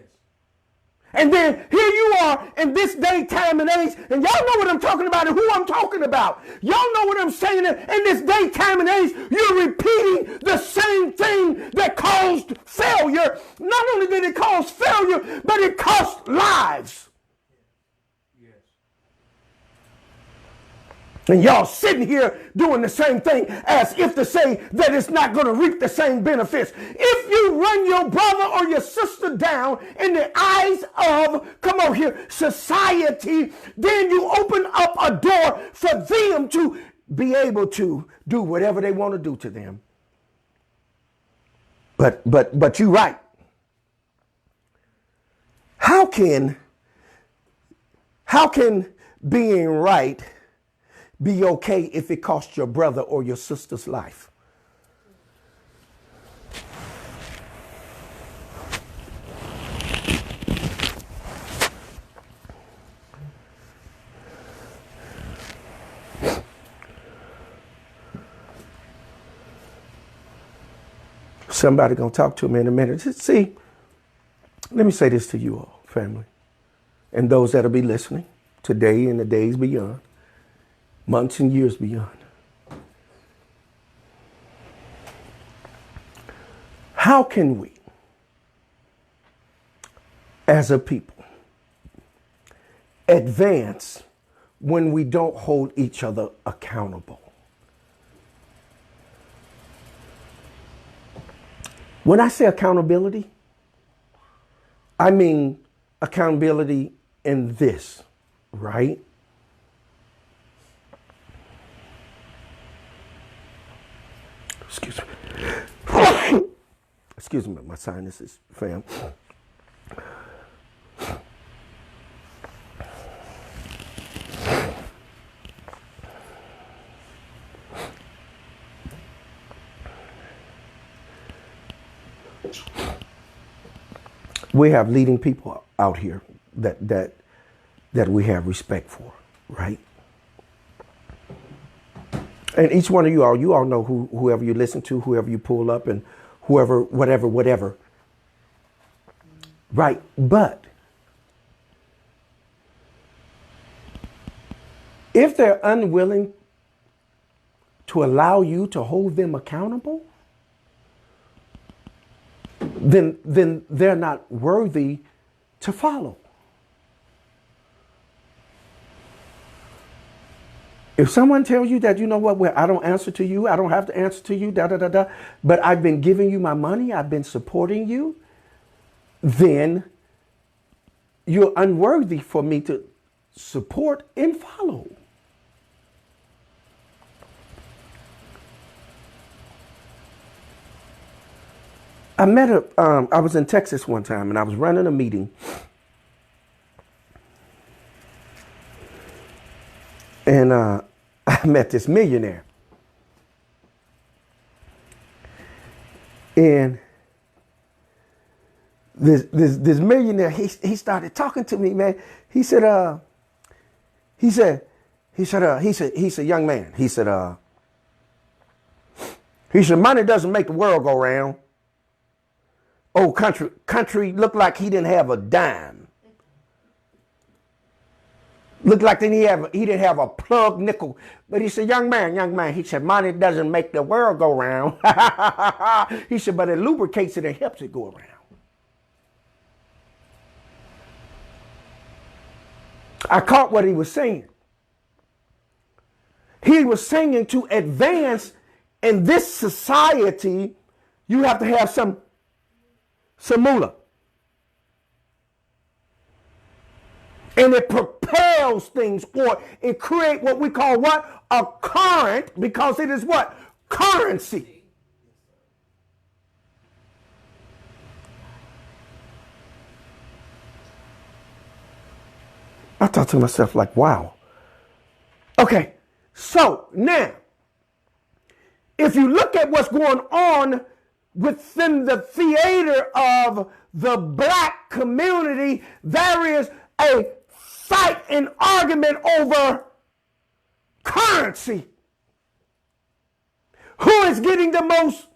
And then here you are in this day, time, and age, and y'all know what I'm talking about and who I'm talking about. Y'all know what I'm saying. In this day, time, and age, you're repeating the same thing that caused failure. Not only did it cause failure, but it cost lives. And y'all sitting here doing the same thing as if to say that it's not going to reap the same benefits. If you run your brother or your sister down in the eyes of, come on here, society, then you open up a door for them to be able to do whatever they want to do to them. But you're right. How can being right be okay if it costs your brother or your sister's life? Somebody gonna talk to me in a minute. See, let me say this to you all, family, and those that'll be listening today and the days beyond. Months and years beyond. How can we, as a people, advance when we don't hold each other accountable? When I say accountability, I mean accountability in this, right? Excuse me. Excuse me, my sinuses, fam. We have leading people out here that we have respect for, right? And each one of you all know whoever you listen to, whoever you pull up, and whoever, whatever. Right. But if they're unwilling to allow you to hold them accountable, then they're not worthy to follow. If someone tells you that, you know what, well, I don't answer to you, I don't have to answer to you, but I've been giving you my money, I've been supporting you, then you're unworthy for me to support and follow. I was in Texas one time and I was running a meeting. And I met this millionaire. And this millionaire, he started talking to me, man. He said, young man, he said, money doesn't make the world go round. Old country looked like he didn't have a dime. Looked like he didn't have a plug nickel. But he said, young man, he said, money doesn't make the world go round. He said, but it lubricates it and helps it go around. I caught what he was saying. He was saying to advance in this society, you have to have some moolah. And it propels things, or it creates what we call what? A current, because it is what? Currency. I thought to myself like, wow. Okay, so now, if you look at what's going on within the theater of the black community, there is a fight and argument over currency. Who is getting the most?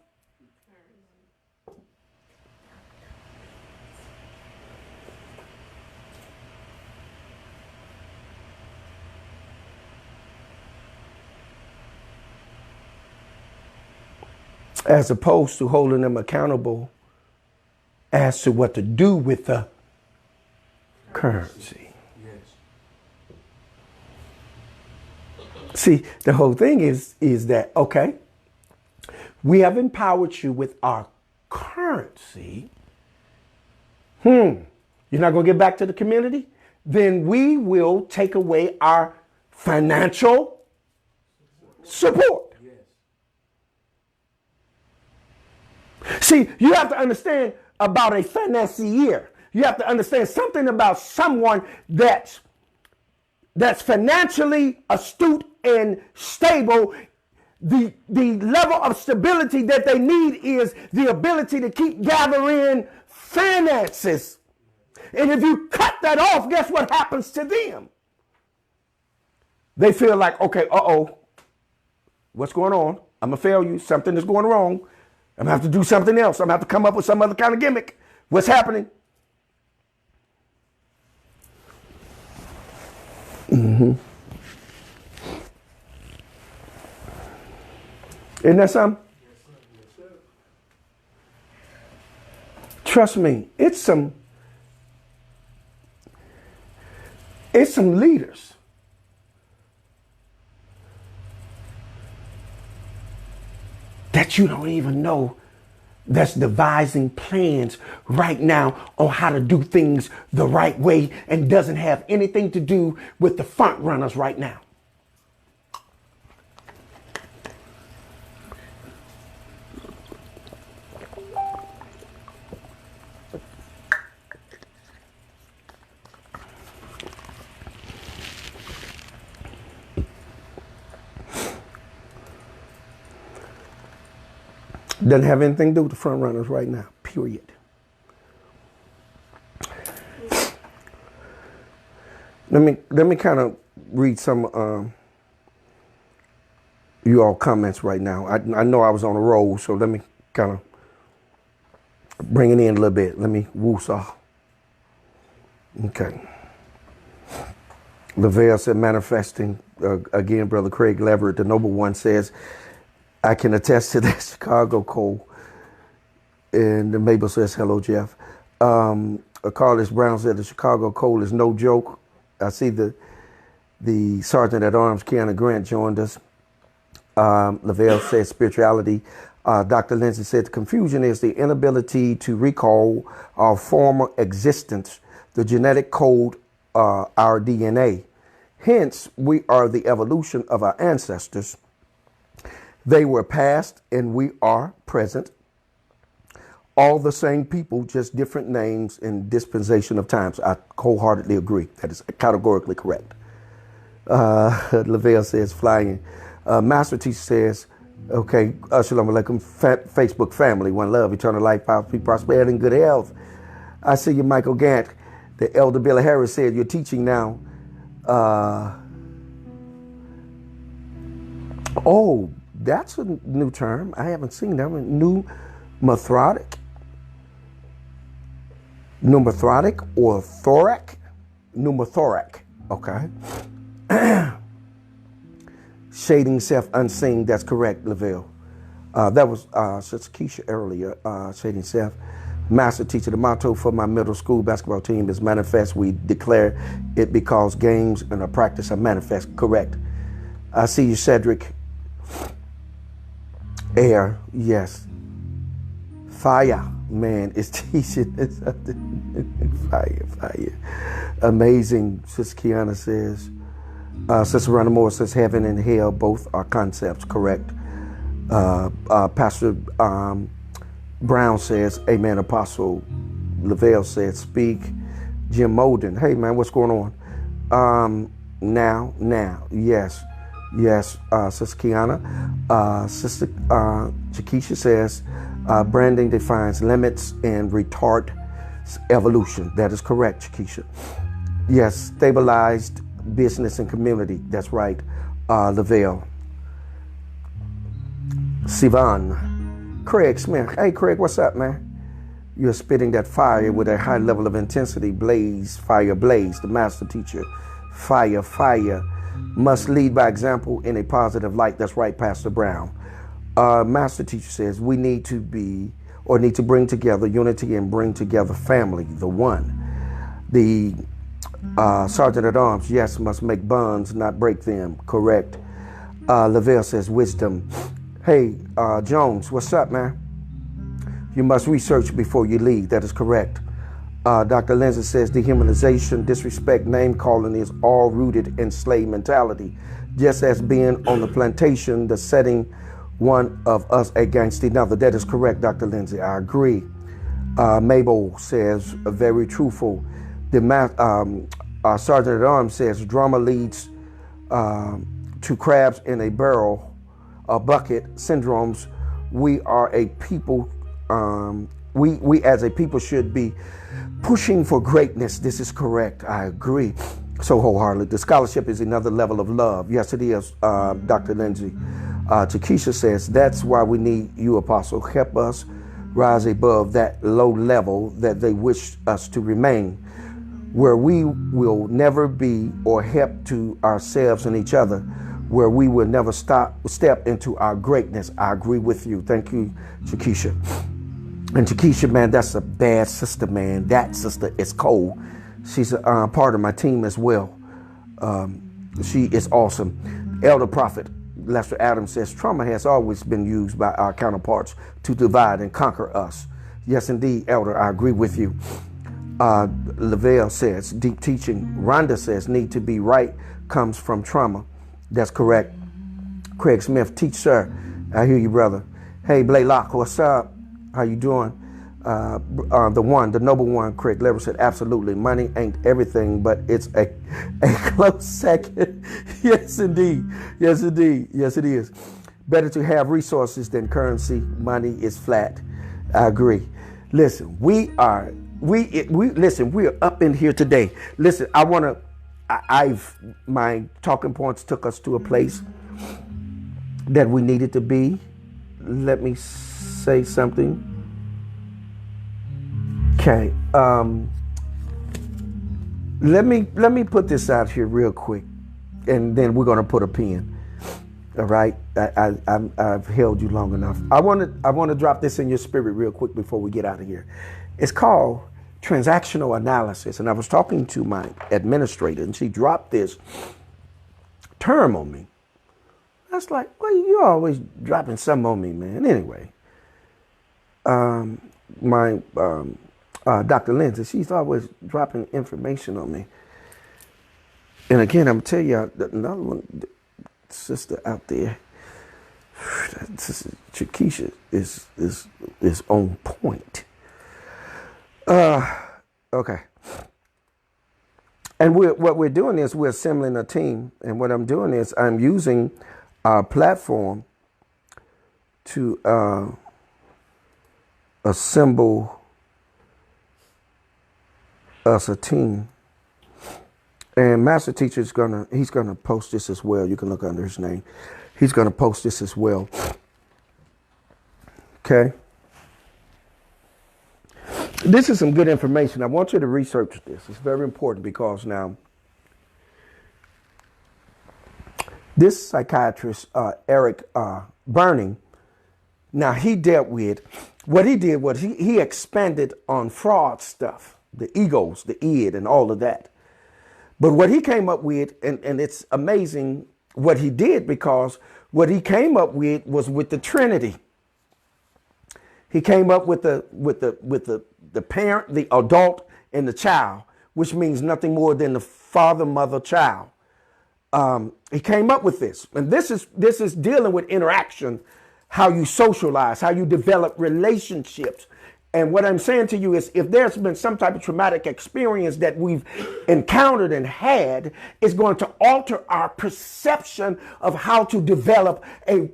As opposed to holding them accountable as to what to do with the currency. See, the whole thing is that, okay, we have empowered you with our currency. You're not going to give back to the community? Then we will take away our financial support. See, you have to understand about a financier. You have to understand something about someone that's financially astute and stable. The level of stability that they need is the ability to keep gathering finances. And if you cut that off, guess what happens to them? They feel like, okay, what's going on? I'm going to fail you. Something is going wrong. I'm going to have to do something else. I'm going to have to come up with some other kind of gimmick. What's happening? Mm-hmm. Isn't that something? Yes, sir. Trust me, it's some leaders that you don't even know that's devising plans right now on how to do things the right way and doesn't have anything to do with the front runners right now. Doesn't have anything to do with the front runners right now, period. Let me kind of read some you all comments right now. I know I was on a roll, so let me kind of bring it in a little bit. Let me woosah. Okay. Lavelle said manifesting. Again, Brother Craig Leverett, the Noble One, says, I can attest to that Chicago cold. And Mabel says, hello, Jeff. Carlos Brown said the Chicago cold is no joke. I see the Sergeant at Arms, Keanu Grant, joined us. Lavelle said spirituality. Dr. Lindsay said the confusion is the inability to recall our former existence, the genetic code, our DNA. Hence, we are the evolution of our ancestors. They were past and we are present. All the same people, just different names and dispensation of times. I wholeheartedly agree. That is categorically correct. Lavelle says flying. Master Teacher says, okay, Shalom Aleichem, Facebook family, one love, eternal life, power, peace, prosperity, and good health. I see you, Michael Gant. The elder Billy Harris said, you're teaching now. Oh, that's a new term. I haven't seen that one. Pneumothoracic or thorac? Pneumothorac. Okay. Shading self unseen. That's correct, Lavelle. That was Sister Keisha earlier. Shading self. Master Teacher, the motto for my middle school basketball team is manifest. We declare it because games and a practice are manifest. Correct. I see you, Cedric. Air, yes. Fire, man, is teaching. Fire. Amazing, Sister Kiana says. Sister Rhonda Moore says heaven and hell both are concepts. Correct. Pastor Brown says, amen, Apostle. Lavelle says, speak. Jim Molden, hey man, what's going on? Now, yes, Sister Kiana. Sister Chakisha says, branding defines limits and retard evolution. That is correct, Chakisha. Yes, stabilized business and community. That's right, Lavelle. Sivan. Craig Smith. Hey, Craig, what's up, man? You're spitting that fire with a high level of intensity. Blaze, fire, blaze. The master teacher. Fire. Must lead by example in a positive light. That's right, Pastor Brown. Master teacher says we need to bring together unity and bring together family, the one. The Sergeant at Arms, yes, must make bonds, not break them. Correct. Lavelle says wisdom. Hey, Jones, what's up, man? You must research before you leave. That is correct. Dr. Lindsay says dehumanization, disrespect, name calling is all rooted in slave mentality. Just as being on the plantation, the setting one of us against another. That is correct, Dr. Lindsay. I agree. Mabel says very truthful. The Sergeant at Arms says drama leads to crabs in a barrel. Bucket syndromes. We are a people. We as a people should be pushing for greatness. This is correct. I agree so wholeheartedly. The scholarship is another level of love. Yes, it is, Dr. Lindsay. Takesha says that's why we need you, Apostle. Help us rise above that low level that they wish us to remain, where we will never be or help to ourselves and each other, where we will never step into our greatness. I agree with you. Thank you, Chakisha. And Chakisha, man, that's a bad sister, man. That sister is cold. She's a part of my team as well. She is awesome. Elder Prophet Lester Adams says trauma has always been used by our counterparts to divide and conquer us. Yes, indeed, Elder, I agree with you. Lavelle says deep teaching. Rhonda says need to be right comes from trauma. That's correct. Craig Smith, teach, sir. I hear you, brother. Hey, Blaylock, what's up? How you doing? The noble one, Craig Lever said, absolutely. Money ain't everything, but it's a close second. Yes, indeed. Yes, indeed. Yes, it is. Better to have resources than currency. Money is flat. I agree. Listen, we are up in here today. Listen, my talking points took us to a place that we needed to be. Let me say something. Let me put this out here real quick, and then we're gonna put a pin. All right, I've held you long enough. I want to drop this in your spirit real quick before we get out of here. It's called transactional analysis, and I was talking to my administrator, and she dropped this term on me. I was like, well, you're always dropping something on me, man. Anyway, my Dr. Lindsay, she's always dropping information on me. And again, I'm going to tell you, another one, sister out there, Sister Chiquisha is on point. Okay. And what we're doing is we're assembling a team. And what I'm doing is I'm using our platform to assemble us a team. And Master Teacher he's gonna post this as well. You can look under his name. He's gonna post this as well. Okay. This is some good information. I want you to research this. It's very important because now this psychiatrist, Eric Burning, now he dealt with, what he did was he expanded on fraud stuff, the egos, the id, and all of that. But what he came up with, and it's amazing what he did, because what he came up with was with the Trinity. He came up with the parent, the adult, and the child, which means nothing more than the father, mother, child. He came up with this, and this is dealing with interaction, how you socialize, how you develop relationships. And what I'm saying to you is, if there's been some type of traumatic experience that we've encountered and had, it's going to alter our perception of how to develop a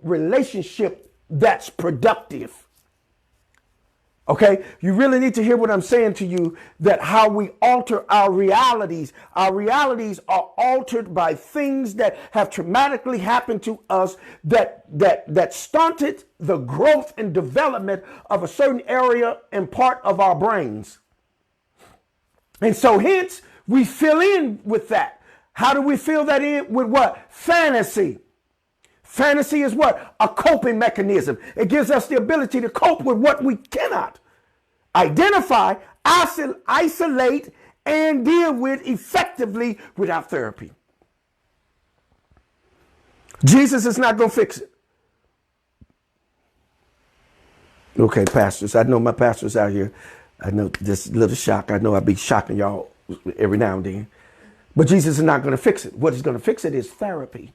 relationship that's productive. Okay, you really need to hear what I'm saying to you, that how we alter our realities. Our realities are altered by things that have traumatically happened to us that stunted the growth and development of a certain area and part of our brains. And so hence we fill in with that. How do we fill that in? With what? Fantasy. Fantasy is what? A coping mechanism. It gives us the ability to cope with what we cannot identify, isolate, and deal with effectively without therapy. Jesus is not going to fix it. Okay, pastors. I know my pastors out here. I know this little shock. I know I'll be shocking y'all every now and then. But Jesus is not going to fix it. What is going to fix it is therapy.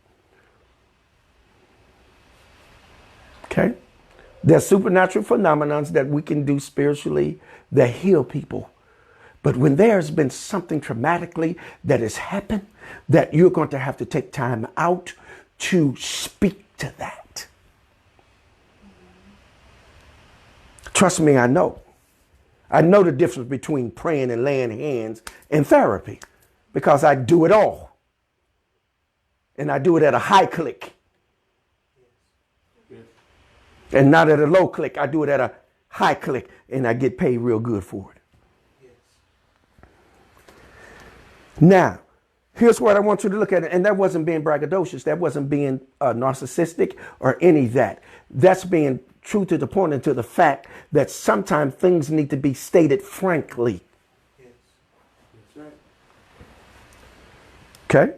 Okay? There's supernatural phenomena that we can do spiritually that heal people. But when there's been something traumatically that has happened, that you're going to have to take time out to speak to that. Trust me, I know. I know the difference between praying and laying hands and therapy, because I do it all. And I do it at a high click. And not at a low click. I do it at a high click, and I get paid real good for it. Yes. Now, here's what I want you to look at. And that wasn't being braggadocious. That wasn't being narcissistic or any of that. That's being true to the point and to the fact that sometimes things need to be stated frankly. Yes. That's right. Okay?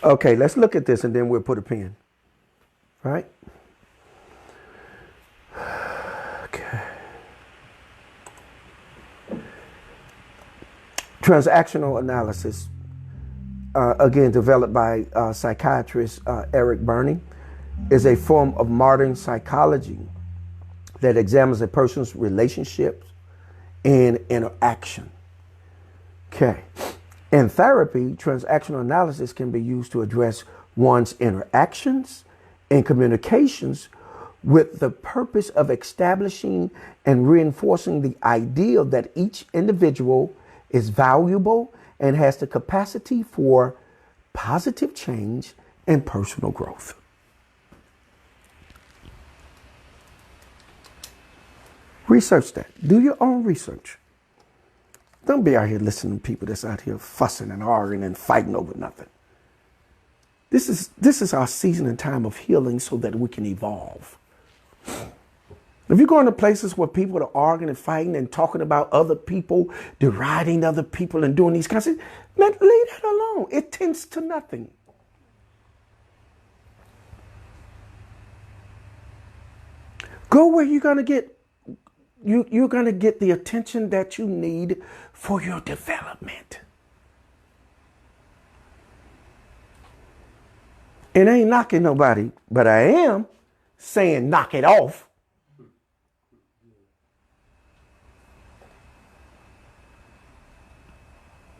Okay, let's look at this and then we'll put a pin. Right? Okay. Transactional analysis, again, developed by psychiatrist Eric Burning, is a form of modern psychology that examines a person's relationships and interaction. Okay. In therapy, transactional analysis can be used to address one's interactions and communications with the purpose of establishing and reinforcing the ideal that each individual is valuable and has the capacity for positive change and personal growth. Research that. Do your own research. Don't be out here listening to people that's out here fussing and arguing and fighting over nothing. This is our season and time of healing so that we can evolve. If you're going to places where people are arguing and fighting and talking about other people, deriding other people and doing these kinds of things, leave that alone. It tends to nothing. Go where you're going to get the attention that you need for your development. It ain't knocking nobody, but I am saying knock it off.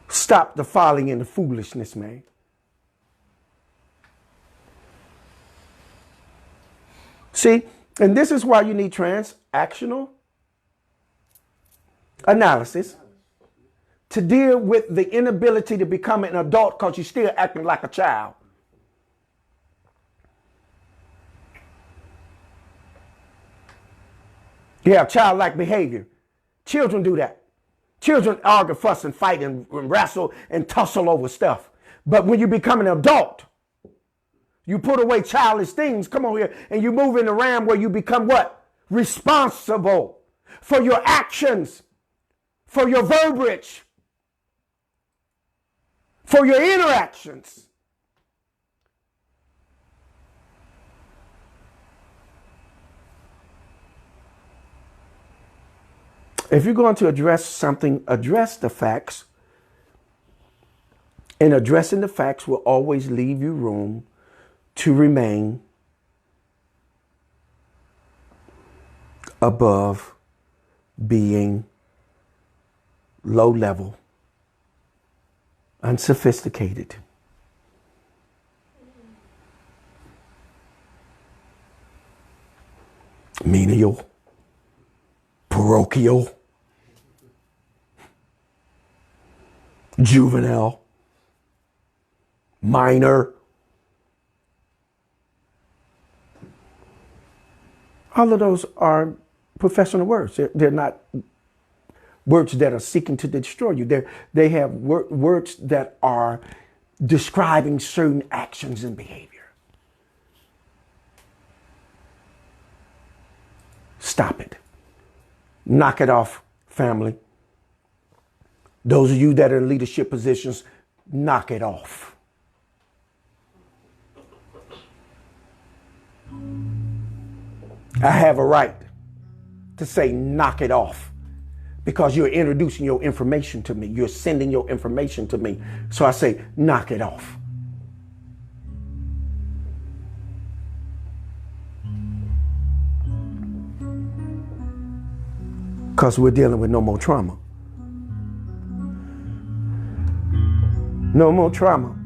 Stop the folly and the foolishness, man. See, and this is why you need transactional analysis to deal with the inability to become an adult because you're still acting like a child. You have childlike behavior. Children do that. Children argue, fuss, and fight and wrestle and tussle over stuff. But when you become an adult, you put away childish things, come on here, and you move in the realm where you become what? Responsible for your actions, for your verbiage, for your interactions. If you're going to address something, address the facts. And addressing the facts will always leave you room to remain above being low level, unsophisticated. Menial, parochial, juvenile, minor. All of those are professional words. They're not words that are seeking to destroy you. They have words that are describing certain actions and behavior. Stop it. Knock it off, family. Those of you that are in leadership positions, knock it off. I have a right to say knock it off because you're introducing your information to me. You're sending your information to me. So I say knock it off. Because we're dealing with no more trauma. No more trauma. No more trauma.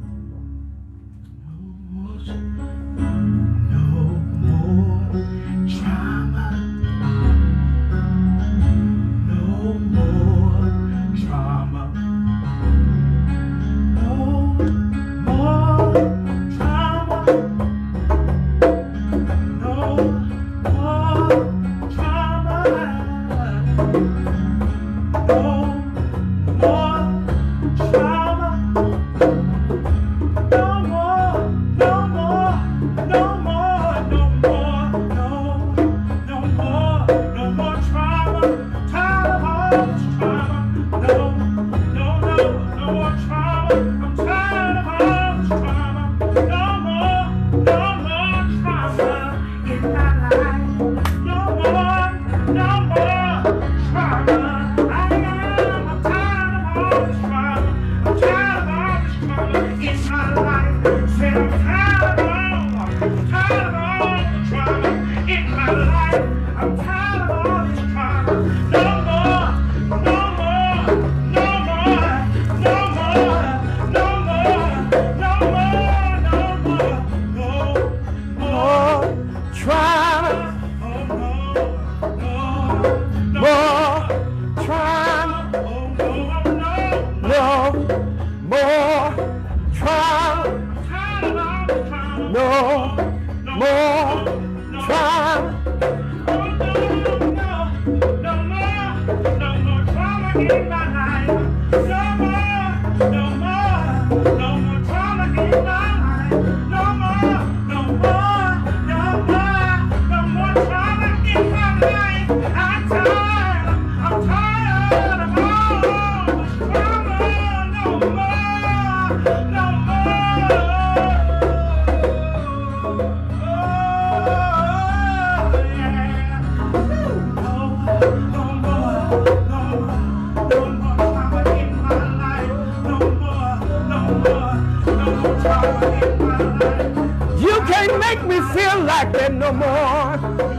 feel like that no more.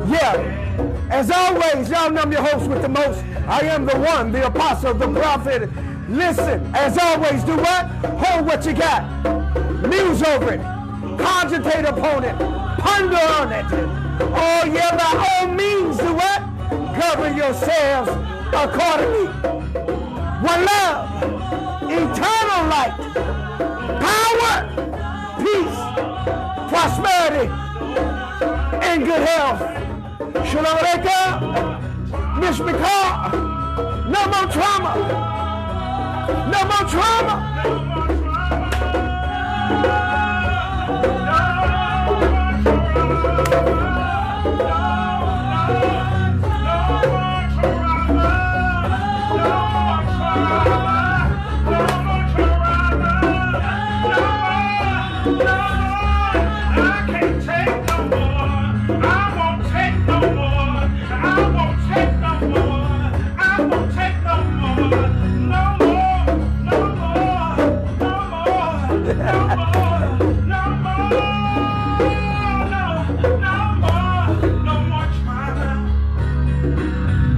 Yeah, as always, y'all know I'm your host with the most. I am the one, the apostle, the prophet. Listen, as always, do what? Hold what you got. Muse over it. Cogitate upon it. Ponder on it. Oh yeah, by all means, do what? Govern yourselves accordingly. One love, eternal light, power, peace, prosperity, and good health. Shalom Aleichem, Mishmikah. No more trauma. No more trauma. No more.